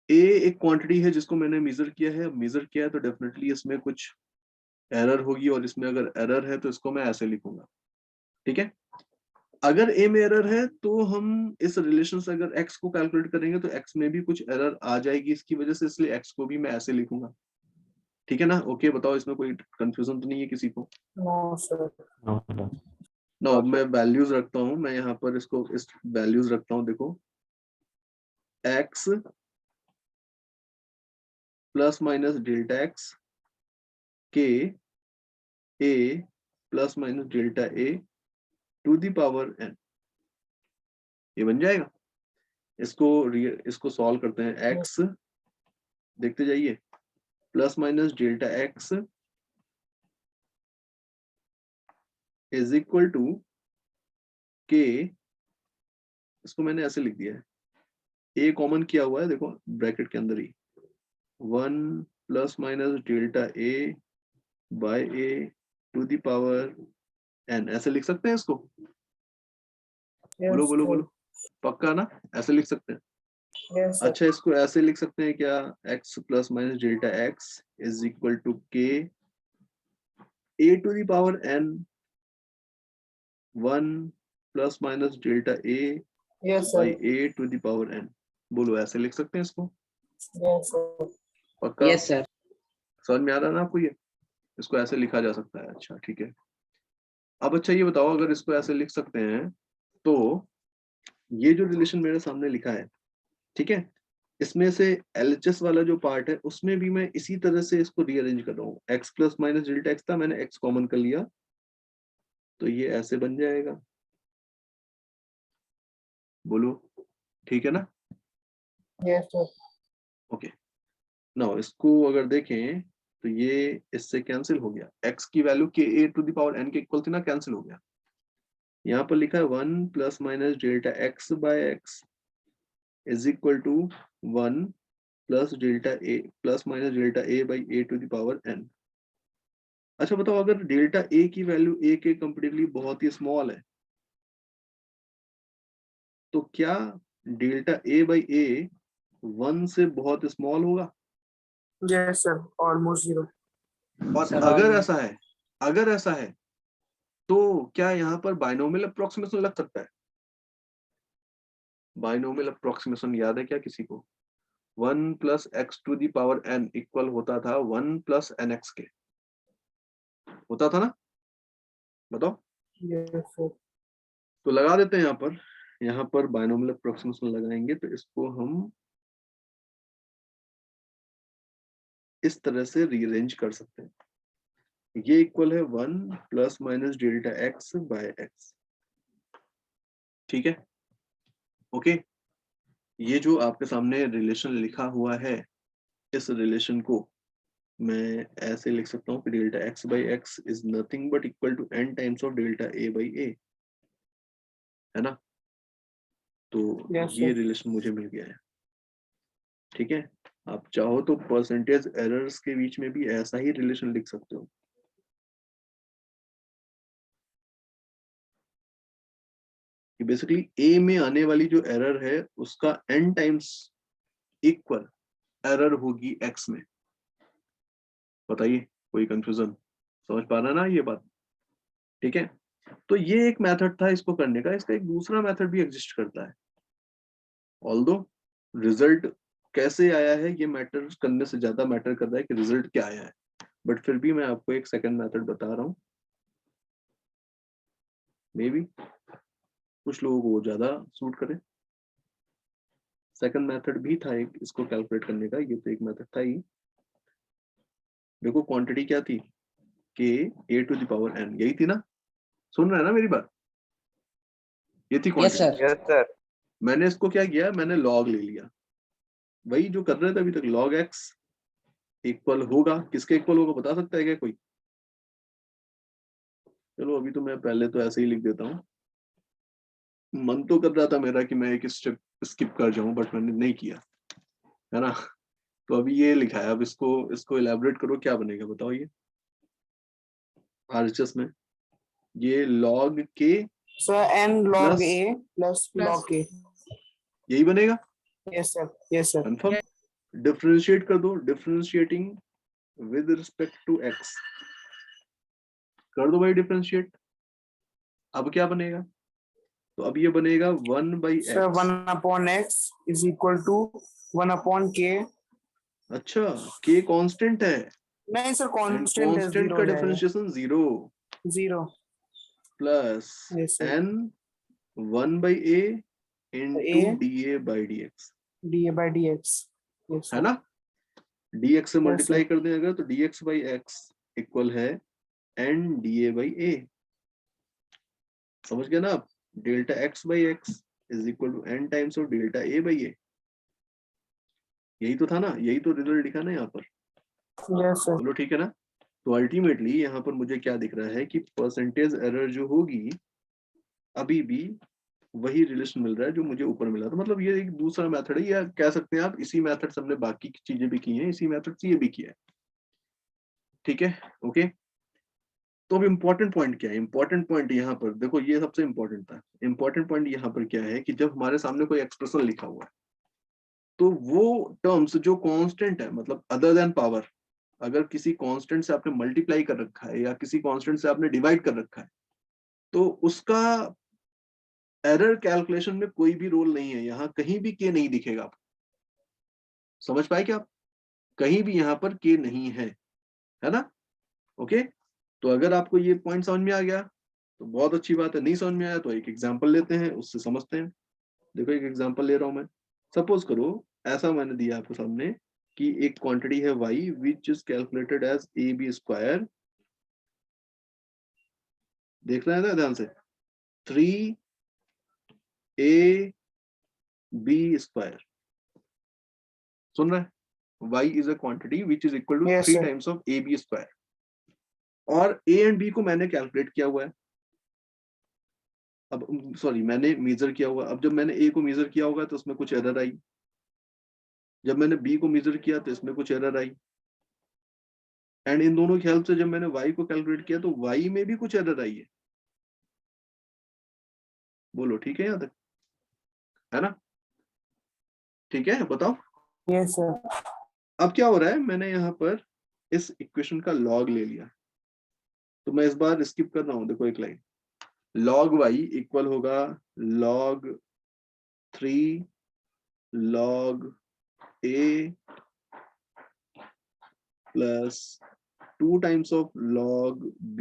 a एक क्वांटिटी है जिसको मैंने मेजर किया है, मेजर किया है तो डेफिनेटली इसमें कुछ एरर होगी, और इसमें अगर एरर है तो इसको मैं ऐसे लिखूंगा। ठीक है, अगर a में एरर है तो हम इस रिलेशन से अगर x को कैलकुलेट करेंगे तो x में भी कुछ एरर आ जाएगी इसकी वजह से, इसलिए x को भी मैं ऐसे लिखूंगा। ठीक है ना, ओके, बताओ इसमें कोई कंफ्यूजन तो नहीं है किसी को? No sir. नो, मैं वैल्यूज रखता हूँ, मैं यहाँ पर इसको इस वैल्यूज रखता हूँ, देखो x plus minus delta x के a plus minus delta a to the power n, ये बन जाएगा। इसको सॉल्व करते हैं। x देखते जाइए, plus minus delta x is equal to K, इसको मैंने ऐसे लिख दिया है, a कॉमन किया हुआ है, देखो ब्रैकेट के अंदर ही, 1 plus minus delta a by a to the power n, ऐसे लिख सकते हैं इसको। बोलो बोलो बोलो, पक्का ना? ऐसे लिख सकते हैं। Yes, sir. अच्छा, इसको ऐसे लिख सकते हैं क्या, x plus minus delta x is equal to K a to the power n 1 plus minus delta a Yes, by sir. a to the power n। बोलो, ऐसे लिख सकते हैं इसको, Yes, sir. पक्का? Yes sir. समझ में आ रहा है ना आपको? ये इसको ऐसे लिखा जा सकता है। अच्छा ठीक है। अब अच्छा ये बताओ, अगर इसको ऐसे लिख सकते हैं तो ये जो रिलेशन मेरे सामने लिखा है, ठीक है, इसमें से LHS वाला जो पार्ट है उसमें भी मैं इसी तरह से इसको रीअरेंज कर रहा हूँ। x plus minus delta x था, मैंने x कॉमन कर लिया, तो ये ऐसे बन जाएगा। बोलो ठीक है ना? Yes, sir. ओके, नाउ इसको अगर देखें तो ये इससे कैंसिल हो गया, x की value K a to the power n के इक्वल थी ना, कैंसिल हो गया। यहाँ पर लिखा है 1 plus minus delta x by x is equal to 1 plus delta a plus minus delta a by a to the power n। अच्छा बताओ, अगर डेल्टा a की वैल्यू a के कंपेरेटिवली बहुत ही स्मॉल है, तो क्या डेल्टा a बाई a 1 से बहुत स्मॉल होगा? Yes, sir. Almost zero. और सर अगर ऐसा है तो क्या यहाँ पर बाइनोमियल अप्रोक्सीमेशन लग सकता है? बाइनोमियल अप्रोक्सीमेशन याद है क्या किसी को? 1 plus X to the power n equal होता था 1 प्लस एन एक्स के, होता था ना? बताओ। Yes, sir. तो लगा देते हैं यहाँ पर बाइनोमियल अप्रोक्सीमेशन लगाएंगे तो इसको हम इस तरह से रीअरेंज कर सकते हैं। ये इक्वल है 1 plus minus delta x by x, ठीक है? ओके, ये जो आपके सामने रिलेशन लिखा हुआ है, इस रिलेशन को मैं ऐसे लिख सकता हूँ कि delta x by x is nothing but equal to n times of delta a by a, है ना? तो Yes, ये sir. रिलेशन मुझे मिल गया है, ठीक है? आप चाहो तो परसेंटेज एरर्स के बीच में भी ऐसा ही रिलेशन लिख सकते हो। कि बेसिकली a में आने वाली जो एरर है उसका n टाइम्स इक्वल एरर होगी x में। बताइए, कोई कंफ्यूजन? समझ पा रहा ना ये बात? ठीक है, तो ये एक मेथड था इसको करने का। इसका एक दूसरा मेथड भी एग्जिस्ट करता है, ऑल्दो रिजल्ट कैसे आया है ये मैटर करने से ज्यादा मैटर कर रहा है कि रिजल्ट क्या आया है, बट फिर भी मैं आपको एक सेकंड मेथड बता रहा हूँ। मे बी कुछ लोगों को वो ज्यादा सूट करे। सेकंड मेथड भी था एक इसको कैलकुलेट करने का, ये तो एक मेथड था ही। देखो क्वांटिटी क्या थी, के ए टू द पावर n, यही थी ना? सुन रहे हैं ना मेरी बात? ये थी yes quantity. Sir. Yes sir. मैंने इसको क्या किया, मैंने लॉग ले लिया, वही जो कर रहे थे अभी तक। लॉग x इक्वल होगा, किसके इक्वल होगा बता सकता है क्या कोई? चलो अभी तो मैं पहले तो ऐसे ही लिख देता हूँ। मन तो कर रहा था मेरा कि मैं एक स्टेप स्किप कर जाऊं, बट मैंने नहीं किया, है ना? तो अभी ये लिखा है, अब इसको इलेबोरेट करो, क्या बनेगा बताओ? ये RHS में ये log k Sir, n log plus a plus log k. यही बनेगा, Yes, sir. Yes, sir. Confirm? Differentiate कर दो, differentiating with respect to x, कर दो भाई डिफरेंशिएट। अब क्या बनेगा? तो अब ये बनेगा 1 by Sir, x। 1 upon x is equal to 1 upon k. अच्छा, k कांस्टेंट है, नहीं सर, एंड कांस्टेंट है, कांस्टेंट जीरो का हो जाएगा। Differentiation 0 zero. Plus Yes, sir. n 1 by a A into dA by dx। dA by dx. Yes, है sir. ना, dx से Yes, मल्टीप्लाई sir. कर दें अगर, तो dx by x इक्वल है n dA by a। समझ गए ना आप, delta x by x is equal to n times of delta a by a। यही तो था ना, यही तो रिजल्ट दिखा ना यहाँ पर। Yes, sir. बोलो ठीक है ना। तो अल्टीमेटली यहाँ पर मुझे क्या दिख रहा है कि परसेंटेज एरर जो होगी अभी भी वही रिलेशन मिल रहा है जो मुझे ऊपर मिला। तो मतलब ये एक दूसरा मेथड है, या कह सकते हैं आप इसी मेथड से हमने बाकी की चीजें भी की हैं, इसी मेथड से ये भी किया है। ठीक है, ओके। तो अब इम्पोर्टेंट पॉइंट क्या है? इम्पोर्टेंट पॉइंट यहाँ पर देखो, ये सबसे इम्पोर्टेंट था। इम्पोर्टेंट पॉइंट यहाँ पर क्या है कि जब हमारे सामने कोई एक्सप्रेशन लिखा हुआ है तो वो टर्म्स जो कांस्टेंट है, मतलब अदर देन पावर, अगर किसी कांस्टेंट से आपने मल्टीप्लाई कर रखा है या किसी कांस्टेंट से आपने डिवाइड कर रखा है, तो उसका एरर कैलकुलेशन में कोई भी रोल नहीं है। यहाँ कहीं भी के नहीं दिखेगा आपको। समझ पाए क्या आप? कहीं भी यहाँ पर के नहीं है ना। ओके, तो अगर आपको ये पॉइंट समझ में आ गया तो बहुत अच्छी बात है। नहीं समझ में आया तो एक एग्जांपल लेते हैं, उससे समझते हैं। देखो एक एग्जांपल ले रहा हूं मैं। सपोज करो ऐसा मैंने दिया आपको सामने कि एक क्वांटिटी है y which is calculated as ab square. देख रहे हैं ना ध्यान से, 3ab स्क्वायर। सुन रहे हैं? y is a quantity which is equal to Yes, 3 sir. Times of ab square, और a एंड b को मैंने कैलकुलेट किया हुआ है। अब सॉरी, मैंने मेजर किया हुआ। अब जब मैंने a को मेजर किया होगा तो उसमें कुछ एरर आई, जब मैंने b को मेजर किया तो इसमें कुछ एरर आई, एंड इन दोनों की हेल्प से जब मैंने y को कैलकुलेट किया तो y में भी कुछ एरर आई है। बोलो ठीक है यहाँ तक, है ना? ठीक है, बताओ। Yes, sir. अब क्या हो रहा है, मैंने यहाँ पर इस इक्वेशन का लॉग ले लिया, तो मैं इस बार स्किप कर रहा हूँ। देखो एक लाइन, log y इक्वल होगा log 3 log a plus 2 times of log b।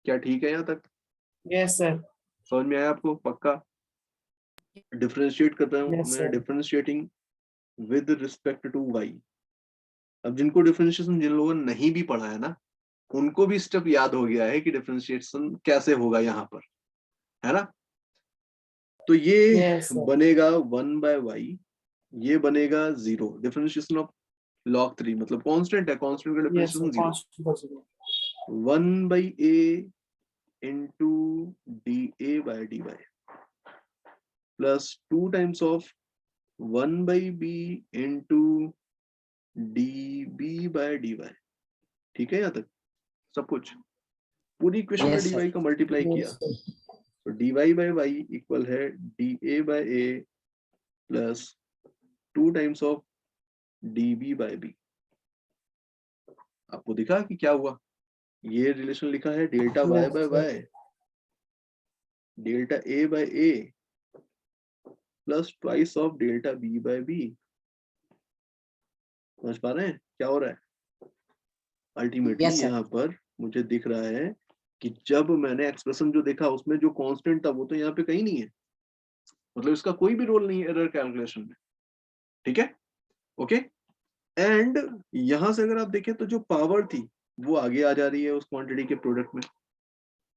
क्या ठीक है यहाँ तक? Yes, sir. समझ में आया आपको? पक्का? डिफरेंशिएट कर रहा हूँ Yes, मैं, sir. Differentiating with respect to y। अब जिनको डिफरेंशिएशन जिन लोगों ने नहीं भी पढ़ा है ना, उनको भी स्टेप याद हो गया है कि डिफरेंशिएशन कैसे होगा यहाँ पर, है ना। तो ये Yes, sir. बनेगा 1 by y, ये बनेगा 0। डिफरेंशिएशन ऑफ log 3 मतलब कांस्टेंट है, कांस्टेंट का Yes, sir. Differentiation 0। Constant possible. 1 by a into dA by dy plus 2 times of 1 by b into dB by dy। ठीक है यहाँ तक सब कुछ? पूरी इक्वेशन में Yes, sir. dy का मल्टीप्लाई किया Yes, sir. तो dy by y इक्वल है dA by a plus 2 times of dB by b। आपको दिखा कि क्या हुआ? ये रिलेशन लिखा है delta y Yes, by sir. y delta a by a plus twice of delta b by b। समझ पा रहे हैं क्या हो रहा है? Ultimately Yes, sir. यहाँ पर मुझे दिख रहा है कि जब मैंने एक्सप्रेशन जो देखा उसमें जो कांस्टेंट था वो तो यहाँ पे कहीं नहीं है, मतलब इसका कोई भी रोल नहीं है एरर कैलकुलेशन में। ठीक है, ओके। एंड यहां से अगर आप देखें तो जो पावर थी वो आगे आ जा रही है उस क्वांटिटी के प्रोडक्ट में,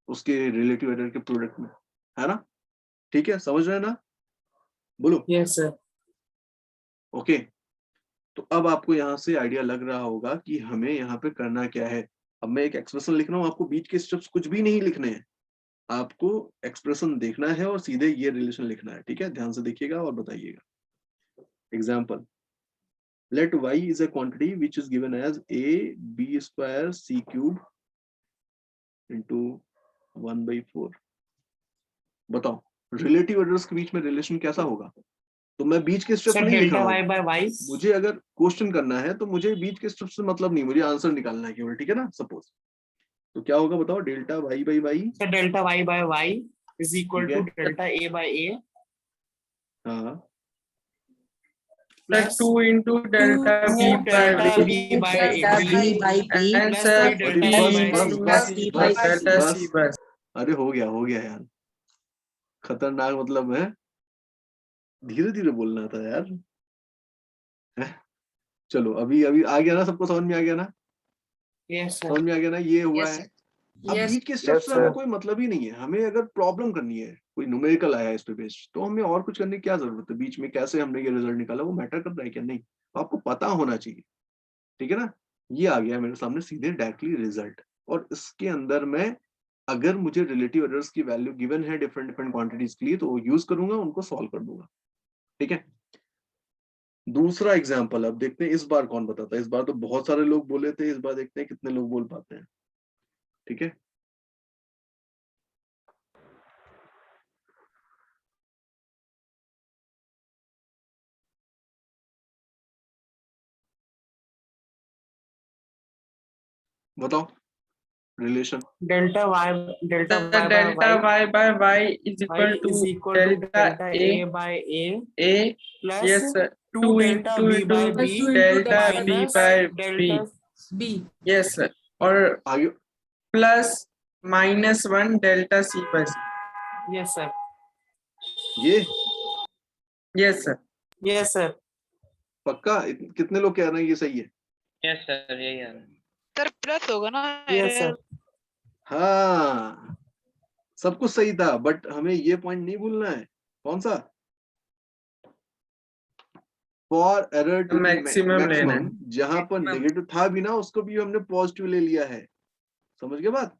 उसके रिलेटिव एरर के प्रोडक्ट में, है ना। ठीक है, समझ रहे हैं ना? बोलो Yes, sir. ओके। तो अब आपको यहाँ से आइडिया लग रहा होगा कि हमें यहाँ पे करना क्या है। अब मैं एक एक्सप्रेशन लिख रहा हूँ, आपको बीच के स्टेप्स कुछ भी नहीं लिखने हैं, आपको एक्सप्रेशन देखना है और सीधे ये रिलेशन लिखना है। ठीक है, ध्यान से देखिएगा और बताइएगा। Example, let y is a quantity which is given as a b square c cube into 1/4। बताओ रिलेटिव एरर्स के बीच में रिलेशन कैसा होगा? तो मैं बीच के स्टेप्स Sir, नहीं लिख delta रहा y हूँ, by y. मुझे अगर क्वेश्चन करना है तो मुझे बीच के स्टेप्स से मतलब नहीं, मुझे आंसर निकालना है केवल। ठीक है ना। सपोज तो क्या होगा बताओ, delta y by y। Sir, delta y by y is equal ठीक to है, delta a by a हाँ, Sir, plus 2 into delta b by delta b b by Delta a b by b and plus sir 3 अरे delta बस b by बस c. बस c by बस delta बस c बस। अरे हो गया यार, खतरनाक मतलब है धीरे धीरे बोलना था यार। हैं? चलो अभी अभी आ गया ना, सबको समझ में आ गया ना? Yes, sir. समझ में आ गया ना? ये हुआ Yes, है। sir. अब Yes. बीच के स्टेप्स Yes, से हमें sir. कोई मतलब ही नहीं है। हमें अगर प्रॉब्लम करनी है, कोई न्यूमेरिकल आया है इस पे बेस्ड, तो हमें और कुछ करने की क्या जरूरत है? बीच में कैसे हमने ये रिजल्ट निकाला वो मैटर कर रहा है क्या? नहीं, तो आपको पता होना चाहिए। ठीक है ना? ये आ गया मेरे सामने सीधे डायरेक्टली रिजल्ट, और इसके अंदर मैं अगर मुझे रिलेटिव एरर्स की वैल्यू गिवन है डिफरेंट डिफरेंट क्वांटिटीज के लिए, तो वो यूज करूंगा, उनको सॉल्व कर दूंगा। ठीक है, दूसरा एग्जाम्पल अब देखते हैं, इस बार कौन बताता है। इस बार तो बहुत सारे लोग बोले थे, इस बार देखते हैं कितने लोग बोल पाते हैं। ठीक है, बताओ relation. Delta y The by delta y by y is equal y is to equal to delta A by A a plus yes sir, 2 delta B by into B delta b minus by b delta B. yes sir, or आगे plus minus 1 delta c by c yes sir ये yes sir yes sir पक्का कितने लोग कह रहे हैं ये सही है? यस सर, यही है। सर प्लस होगा ना? yes sir हाँ, सब कुछ सही था, बट हमें ये पॉइंट नहीं भूलना है। कौन सा? For error to be maximum लेना है। मैक्सिमम, जहां पर नेगेटिव था भी ना, उसको भी हमने पॉजिटिव ले लिया है। समझ गए बात?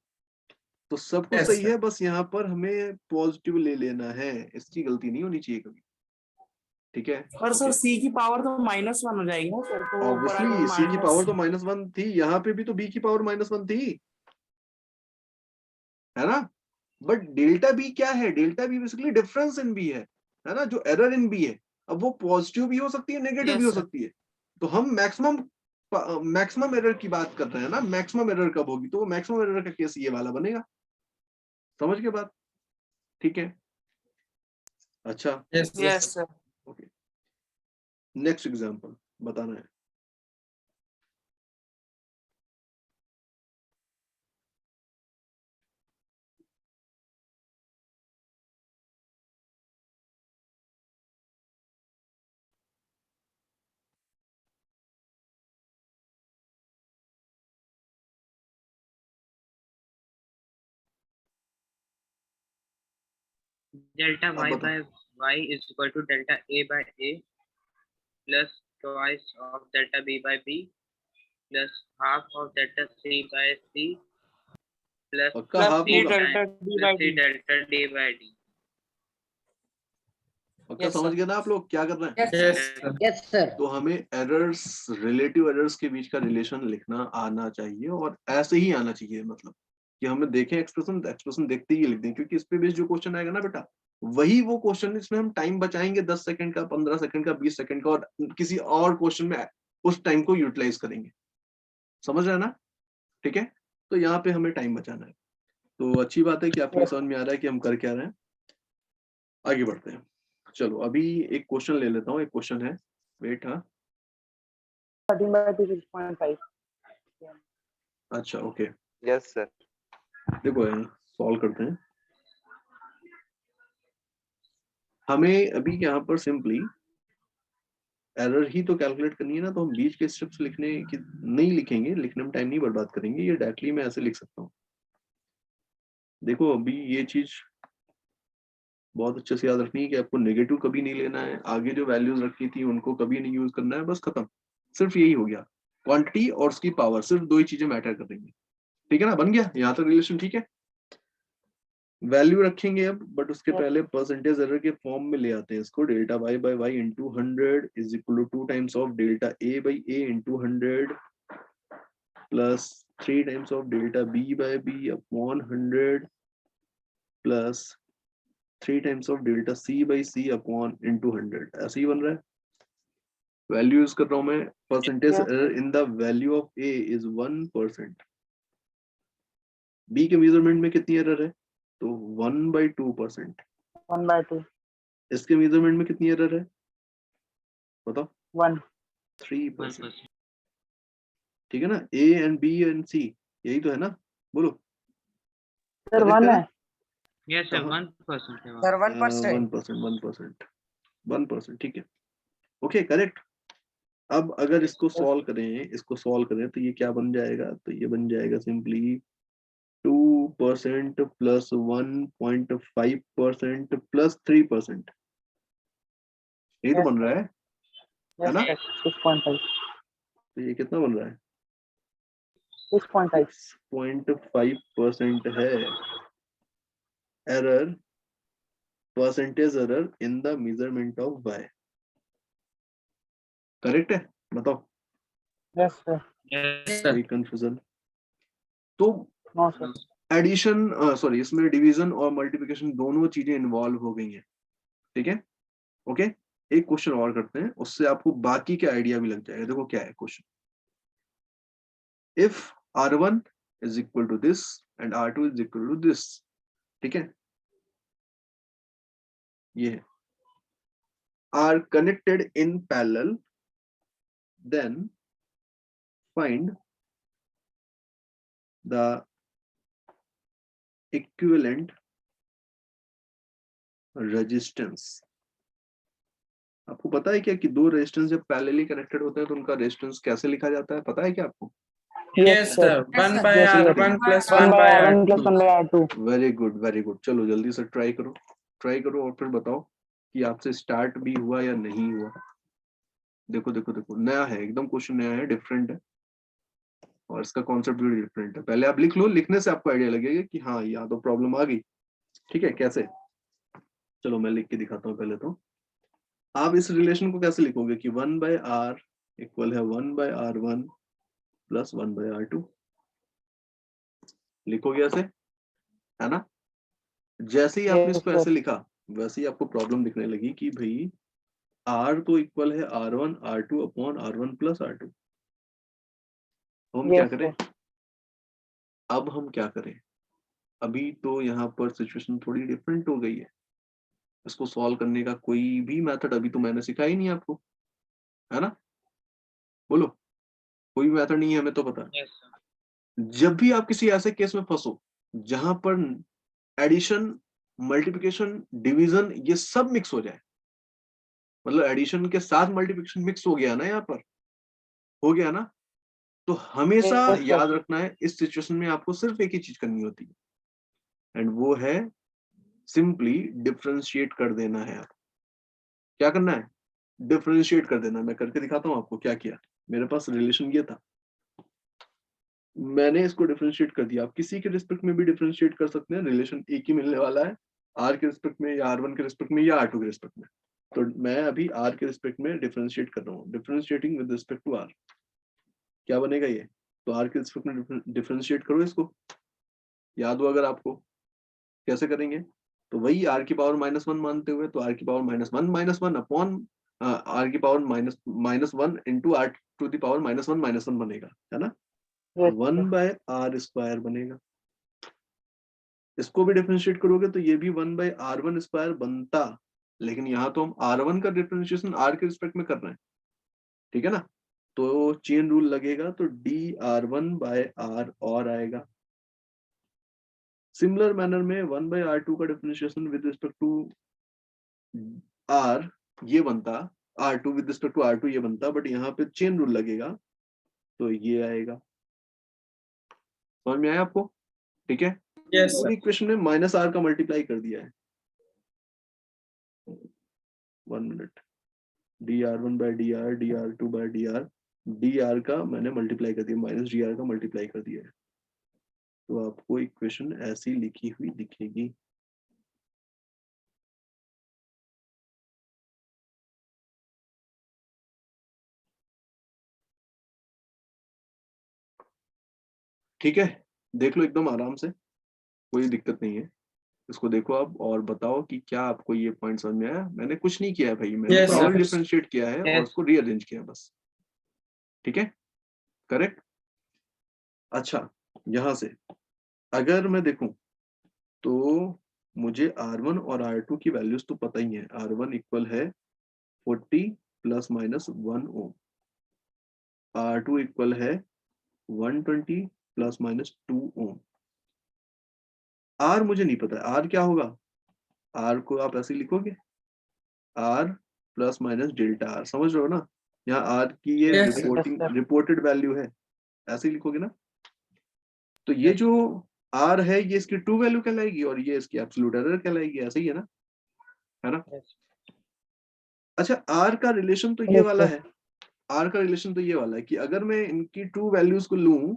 तो सब कुछ Yes, सही sir. है, बस यहाँ पर हमें पॉजिटिव ले लेना है। इसकी गलती नहीं होनी चाहिए कभी। ठीक है, पर सर C की पावर तो -1 हो जाएगी ना सर, तो ऊपर आएगा ऑब्वियसली सी की पावर तो माइनस। -1 थी, यहाँ पे भी तो बी की पावर -1 थी, है ना? बट डेल्टा बी क्या है? Delta B basically difference in B है ना? जो एरर इन बी है, अब वो पॉजिटिव भी हो सकती है, नेगेटिव भी हो Yes, sir. सकती है। तो हम मैक्सिमम एरर की बात कर रहे हैं ना। मैक्सिमम एरर कब होगी? तो वो मैक्सिमम एरर का केस ये वाला बनेगा। समझ के बात? ठीक है, अच्छा, Yes, yes. Yes, sir. Okay, next example बताना है। डेल्टा अब y बताओ। by y is equal to delta a by a plus twice of delta b by b plus half of delta c by c plus पक्का Plus half 3 होगा? delta D by 3 D. delta d by d। पक्का Yes, समझ sir. गए ना आप लोग क्या कर रहे हैं? Yes, Yes, sir. sir. Yes, sir. तो हमें एरर्स, रिलेटिव एरर्स के बीच का रिलेशन लिखना आना चाहिए, और ऐसे ही आना चाहिए। मतलब कि हमें देखें एक्सप्रेशन, एक्सप्रेशन देखते ही लिख दें, क्योंकि इस पे बेस जो क्वेश्चन आएगा ना बेटा, वही वो क्वेश्चन, इसमें हम टाइम बचाएंगे 10 सेकंड का, 15 सेकंड का, 20 सेकंड का, और किसी और क्वेश्चन में उस टाइम को यूटिलाइज करेंगे। समझ रहे हैं ना? ठीक है, तो यहाँ पे हमें टाइम बचाना है। तो अच्छी बात है कि आपको समझ में आ रहा है कि हम कर क्या रहे हैं। आगे बढ़ते हैं। चलो अभी एक क्वेश्चन ले लेता हूँ। एक क्वेश्चन है, वेट, हाँ, 13/6.5. अच्छा ओके, यस सर। देखो सॉल्व करते हैं। हमें अभी यहाँ पर सिंपली एरर ही तो कैलकुलेट करनी है ना, तो हम बीच के स्टेप्स लिखने की नहीं लिखेंगे, लिखने में टाइम नहीं बर्बाद करेंगे। ये डायरेक्टली मैं ऐसे लिख सकता हूँ। देखो अभी ये चीज बहुत अच्छे से याद रखनी है कि आपको नेगेटिव कभी नहीं लेना है, आगे जो वैल्यूज रखनी थी उनको कभी नहीं यूज करना है, बस खत्म। सिर्फ यही हो गया, क्वांटिटी और उसकी पावर, सिर्फ दो ही चीजें मैटर करेंगी। ठीक है ना? बन गया यहाँ तक रिलेशन? ठीक है, वैल्यू रखेंगे अब, बट उसके पहले परसेंटेज एरर के फॉर्म में ले आते हैं इसको। Delta Y by Y into 100 is equal to 2 times of delta A by A into 100 plus 3 times of delta B by B upon 100 plus 3 times of delta C by C upon into 100। ऐसे ही बन रहा है। Value use कर रहा हूं मैं। Percentage error in the value of A is 1%। B के measurement में कितनी एरर है? तो 1/2%। 1/2. इसके मेजरमेंट में कितनी एरर है बताओ? 1. 3%। ठीक है ना? ए एंड बी एंड सी यही तो है ना? बोलो Sir, 1 है. यस सर, 1% है। Sir, 1%. 1%। 1%, ठीक है, ओके करेक्ट। अब अगर इसको सॉल्व करें तो ये क्या बन जाएगा, तो ये बन जाएगा सिंपली 2% प्लस 1.5% प्लस 3%, यही तो बन रहा है Yes, ना? sir. 6.5. तो ये कितना बन रहा है? 6.5. 6.5% है error, percentage error in the measurement of y, correct है? बताओ Yes, sir. Yes, कोई कंफ्यूजन? तो No, sir. एडिशन सॉरी इसमें डिवीजन और मल्टीप्लिकेशन दोनों चीजें इन्वॉल्व हो गई हैं, ठीक है, ओके। एक क्वेश्चन और करते हैं, उससे आपको बाकी के आइडिया भी लग जाएगा। देखो क्या है question, if R1 is equal to this and R2 is equal to this, ठीक है, ये है, are connected in parallel, then find the equivalent resistance. आपको पता है क्या कि दो रेजिस्टेंस जब पैरेलली कनेक्टेड होते हैं तो उनका रेजिस्टेंस कैसे लिखा जाता है, पता है क्या आपको? Yes, sir. 1 by Yes, sir. R1 plus 1 1 by by R1 plus R2. 1 by R2. Very good very good, चलो जल्दी से ट्राई करो और फिर बताओ कि आपसे स्टार्ट भी हुआ या नहीं हुआ। देखो देखो देखो, नया है एकदम, क्वेश्चन नया है, डिफरेंट है और इसका कॉन्सेप्ट भी डिफरेंट है। पहले आप लिख लो, लिखने से आपको आइडिया लगेगा कि हाँ यहाँ तो प्रॉब्लम आ गई, ठीक है। कैसे, चलो मैं लिख के दिखाता हूँ। पहले तो आप इस रिलेशन को कैसे लिखोगे कि 1 by R इक्वल है 1 by R1 plus 1 by R2, लिखोगे ऐसे, है ना? जैसे ही आपने Yes, इसको sir. ऐसे लिखा वैसे ही आपको प्रॉब्लम दिखने लगी कि भाई R तो इक्वल है R1 R2 upon R1 plus R2। हम क्या Yes, करें, sir. अब हम क्या करें, अभी तो यहाँ पर सिचुएशन थोड़ी डिफरेंट हो गई है। इसको सॉल्व करने का कोई भी मेथड अभी तो मैंने सिखाया ही नहीं आपको, है ना? बोलो, कोई भी मेथड नहीं है, हमें तो पता है। yes, sir. जब भी आप किसी ऐसे केस में फंसो जहां पर एडिशन, मल्टीप्लिकेशन, डिवीजन ये सब मिक्स हो जाए, मतलब एडिशन के साथ मल्टीप्लिकेशन मिक्स हो गया ना, यहाँ पर हो गया ना, तो हमेशा Yes, sir. याद रखना है इस सिचुएशन में आपको सिर्फ एक ही चीज करनी होती है एंड वो है सिंपली डिफरेंशिएट कर देना है। आप क्या करना है, डिफरेंशिएट कर देना। मैं करके दिखाता हूँ आपको क्या किया। मेरे पास रिलेशन ये था, मैंने इसको डिफरेंशिएट कर दिया। आप किसी के रिस्पेक्ट में भी डिफरेंशिएट कर सकते हैं, रिलेशन एक ही मिलने वाला है, आर के रिस्पेक्ट में या R1 के रिस्पेक्ट में या R2 के रिस्पेक्ट में। तो मैं अभी आर के रिस्पेक्ट में डिफरेंशिएट कर रहा हूँ, differentiating with respect to R. क्या बनेगा ये, तो आर के रिस्पेक्ट में डिफरेंशिएट करो इसको, याद हो अगर आपको। कैसे करेंगे, तो वही आर की पावर -1 मानते हुए, तो आर की पावर -1 अपॉन आर की power -1 into R to the power -1 बनेगा, है ना? Yes, 1 sir. By R square बनेगा। इसको भी डिफरेंशिएट करोगे तो ये भी 1 बाय R1 स्क्वायर बनता, लेकिन यहाँ तो हम R1 का डिफरेंशिएशन R के रिस्पेक्ट में कर रहे हैं, ठीक है ना? तो चेन रूल लगेगा, तो dR1 बाय R और आएगा। सिमिलर मैनर में 1 बाय R2 का differentiation with respect to R ये बनता, R2 with respect to R2 ये बनता, बट यहाँ पे चेन रूल लगेगा तो ये आएगा। समझ में आया आपको? ठीक है, Yes, sir. पूरी इक्वेशन में -R का मल्टीप्लाई कर दिया है। 1 minute, dR1 by dr, dR2 by dr, dr का मैंने मल्टीप्लाई कर दिया, -dr का मल्टीप्लाई कर दिया है, तो आपको इक्वेशन ऐसी लिखी हुई दिखेगी। ठीक है, देख लो एकदम आराम से, कोई दिक्कत नहीं है। इसको देखो आप और बताओ कि क्या आपको ये पॉइंट समझ में आया। मैंने कुछ नहीं किया है भाई, मैंने Yes, प्रॉब्लम sir. डिफरेंशिएट किया है और Yes. उसको रीअरेंज किया बस, ठीक है, करेक्ट। अच्छा, यहां से अगर मैं देखूं तो मुझे R1 और R2 की वैल्यूज तो पता ही है। R1 इक्वल है 40 प्लस माइनस 1 ओम, R2 इक्वल है 120 प्लस माइनस 2 ओम। R मुझे नहीं पता, R क्या होगा? R को आप ऐसे लिखोगे, R plus minus delta R, समझ रहे हो ना? यहाँ आर की ये Yes, sir. रिपोर्टेड वैल्यू है, ऐसे ही लिखोगे ना। तो ये जो आर है ये इसकी ट्रू वैल्यू कहलाएगी और ये इसकी एब्सोल्यूट एरर कहलाएगी, ऐसे ही है ना, है ना? Yes. अच्छा, आर का रिलेशन तो ये वाला है, आर का रिलेशन तो ये वाला है कि अगर मैं इनकी ट्रू वैल्यूज को लूं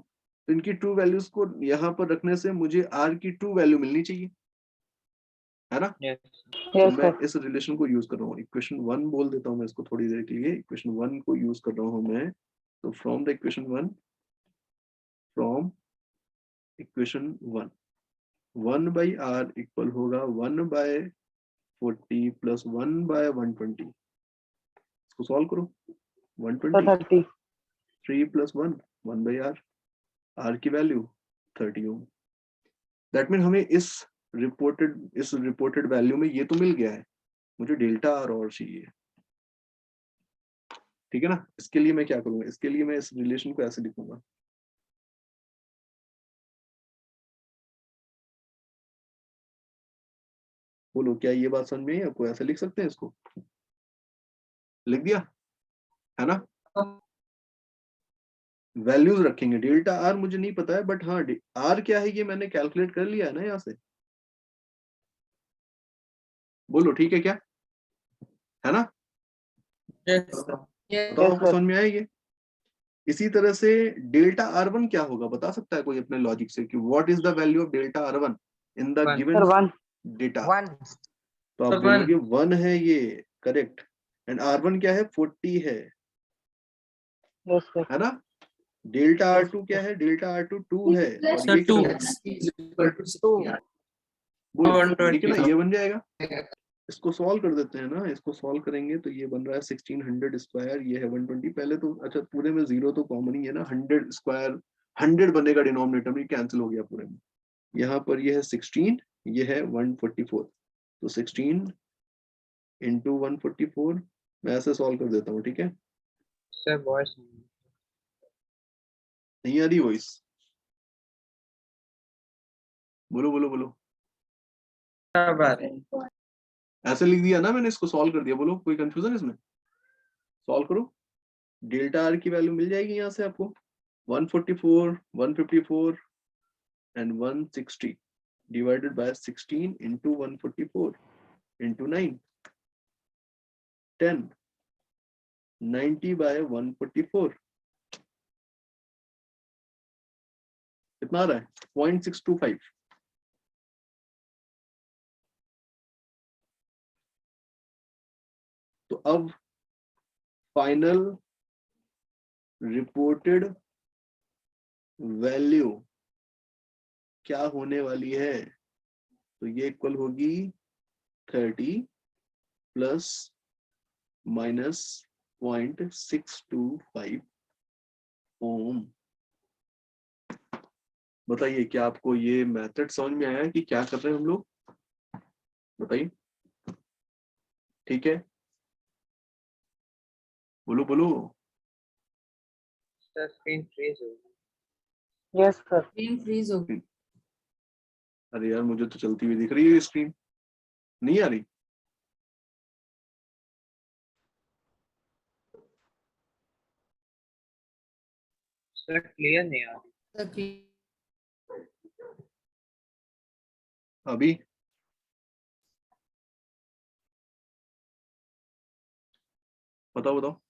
तो इनकी ट्रू वैल्यूज को यहाँ पर रखने से मुझे आर की ट्रू वैल्यू मिलनी चाहिए, है ना? Yes. तो मैं इस रिलेशन को यूज कर रहा हूँ, इक्वेशन 1 बोल देता हूँ मैं इसको थोड़ी देर के लिए, इक्वेशन 1 को यूज कर रहा हूँ मैं। तो from the equation 1, from equation 1 by R equal होगा 1/40 प्लस 1/120। इसको सॉल्व करो, 120 3 प्लस 1 1/r की वैल्यू 30 ओम। दैट मीन हमें इस रिपोर्टेड वैल्यू में ये तो मिल गया है, मुझे डेल्टा आर और चाहिए, ठीक है ना? इसके लिए मैं क्या करूंगा, इसके लिए मैं इस रिलेशन को ऐसे लिखूंगा, बोलो क्या ये बात समझ में आई आपको? ऐसे लिख सकते हैं इसको, लिख दिया है ना? वैल्यूज रखेंगे, डेल्टा आर मुझे नहीं पता है बट हाँ आर क्या है ये मैंने कैलकुलेट कर लिया है ना यहाँ से, बोलो ठीक है क्या, है ना? Yes, sir. बताओ आपको समझ में आया ये? इसी तरह से डेल्टा R1 क्या होगा, बता सकता है कोई अपने लॉजिक से कि what is the value of delta R1 in the One. Given data? One तो आप Sir, बोलोगे 1 है ये, करेक्ट, एंड R1 क्या है, 40 है ना? डेल्टा R2 क्या है, डेल्टा R2 2 है, और Sir, ये two. कितना, बोलो 120. ठीक है ना? ये बन जाएगा, इसको सॉल्व कर देते हैं ना, इसको सॉल्व करेंगे तो ये बन रहा है 1600 स्क्वायर, ये है 120। पहले तो अच्छा पूरे में जीरो तो कॉमन ही है ना, 100 स्क्वायर 100 बनेगा डिनोमिनेटर में, कैंसिल हो गया पूरे में। यहाँ पर ये है 16, ये है 144, तो 16 इंटू 144 मैं ऐसे सॉल्व कर देता हूँ, ठीक है? Sir, voice. नहीं आ रही वॉइस, बोलो बोलो बोलो। अब आ रहे हैं. ऐसे लिख दिया ना मैंने, इसको सॉल्व कर दिया, बोलो कोई कंफ्यूजन इसमें? सॉल्व करो, डेल्टा आर की वैल्यू मिल जाएगी यहाँ से आपको 144 154 and 160 divided by 16 into 144 into 9 10 90 by 144 कितना आ रहा है, 0.625। तो अब फाइनल रिपोर्टेड वैल्यू क्या होने वाली है, तो ये इक्वल होगी 30 प्लस माइनस 0.625 ओम। बताइए क्या आपको ये मेथड समझ में आया कि क्या कर रहे हैं हम लोग, बताइए, ठीक है? बोलो बोलो। Sir, screen freeze. Screen freeze हो गई। अरे यार मुझे तो चलती हुई दिख रही है स्क्रीन, नहीं आ रही? Sir, clear नहीं आ रही. अभी बताओ बताओ।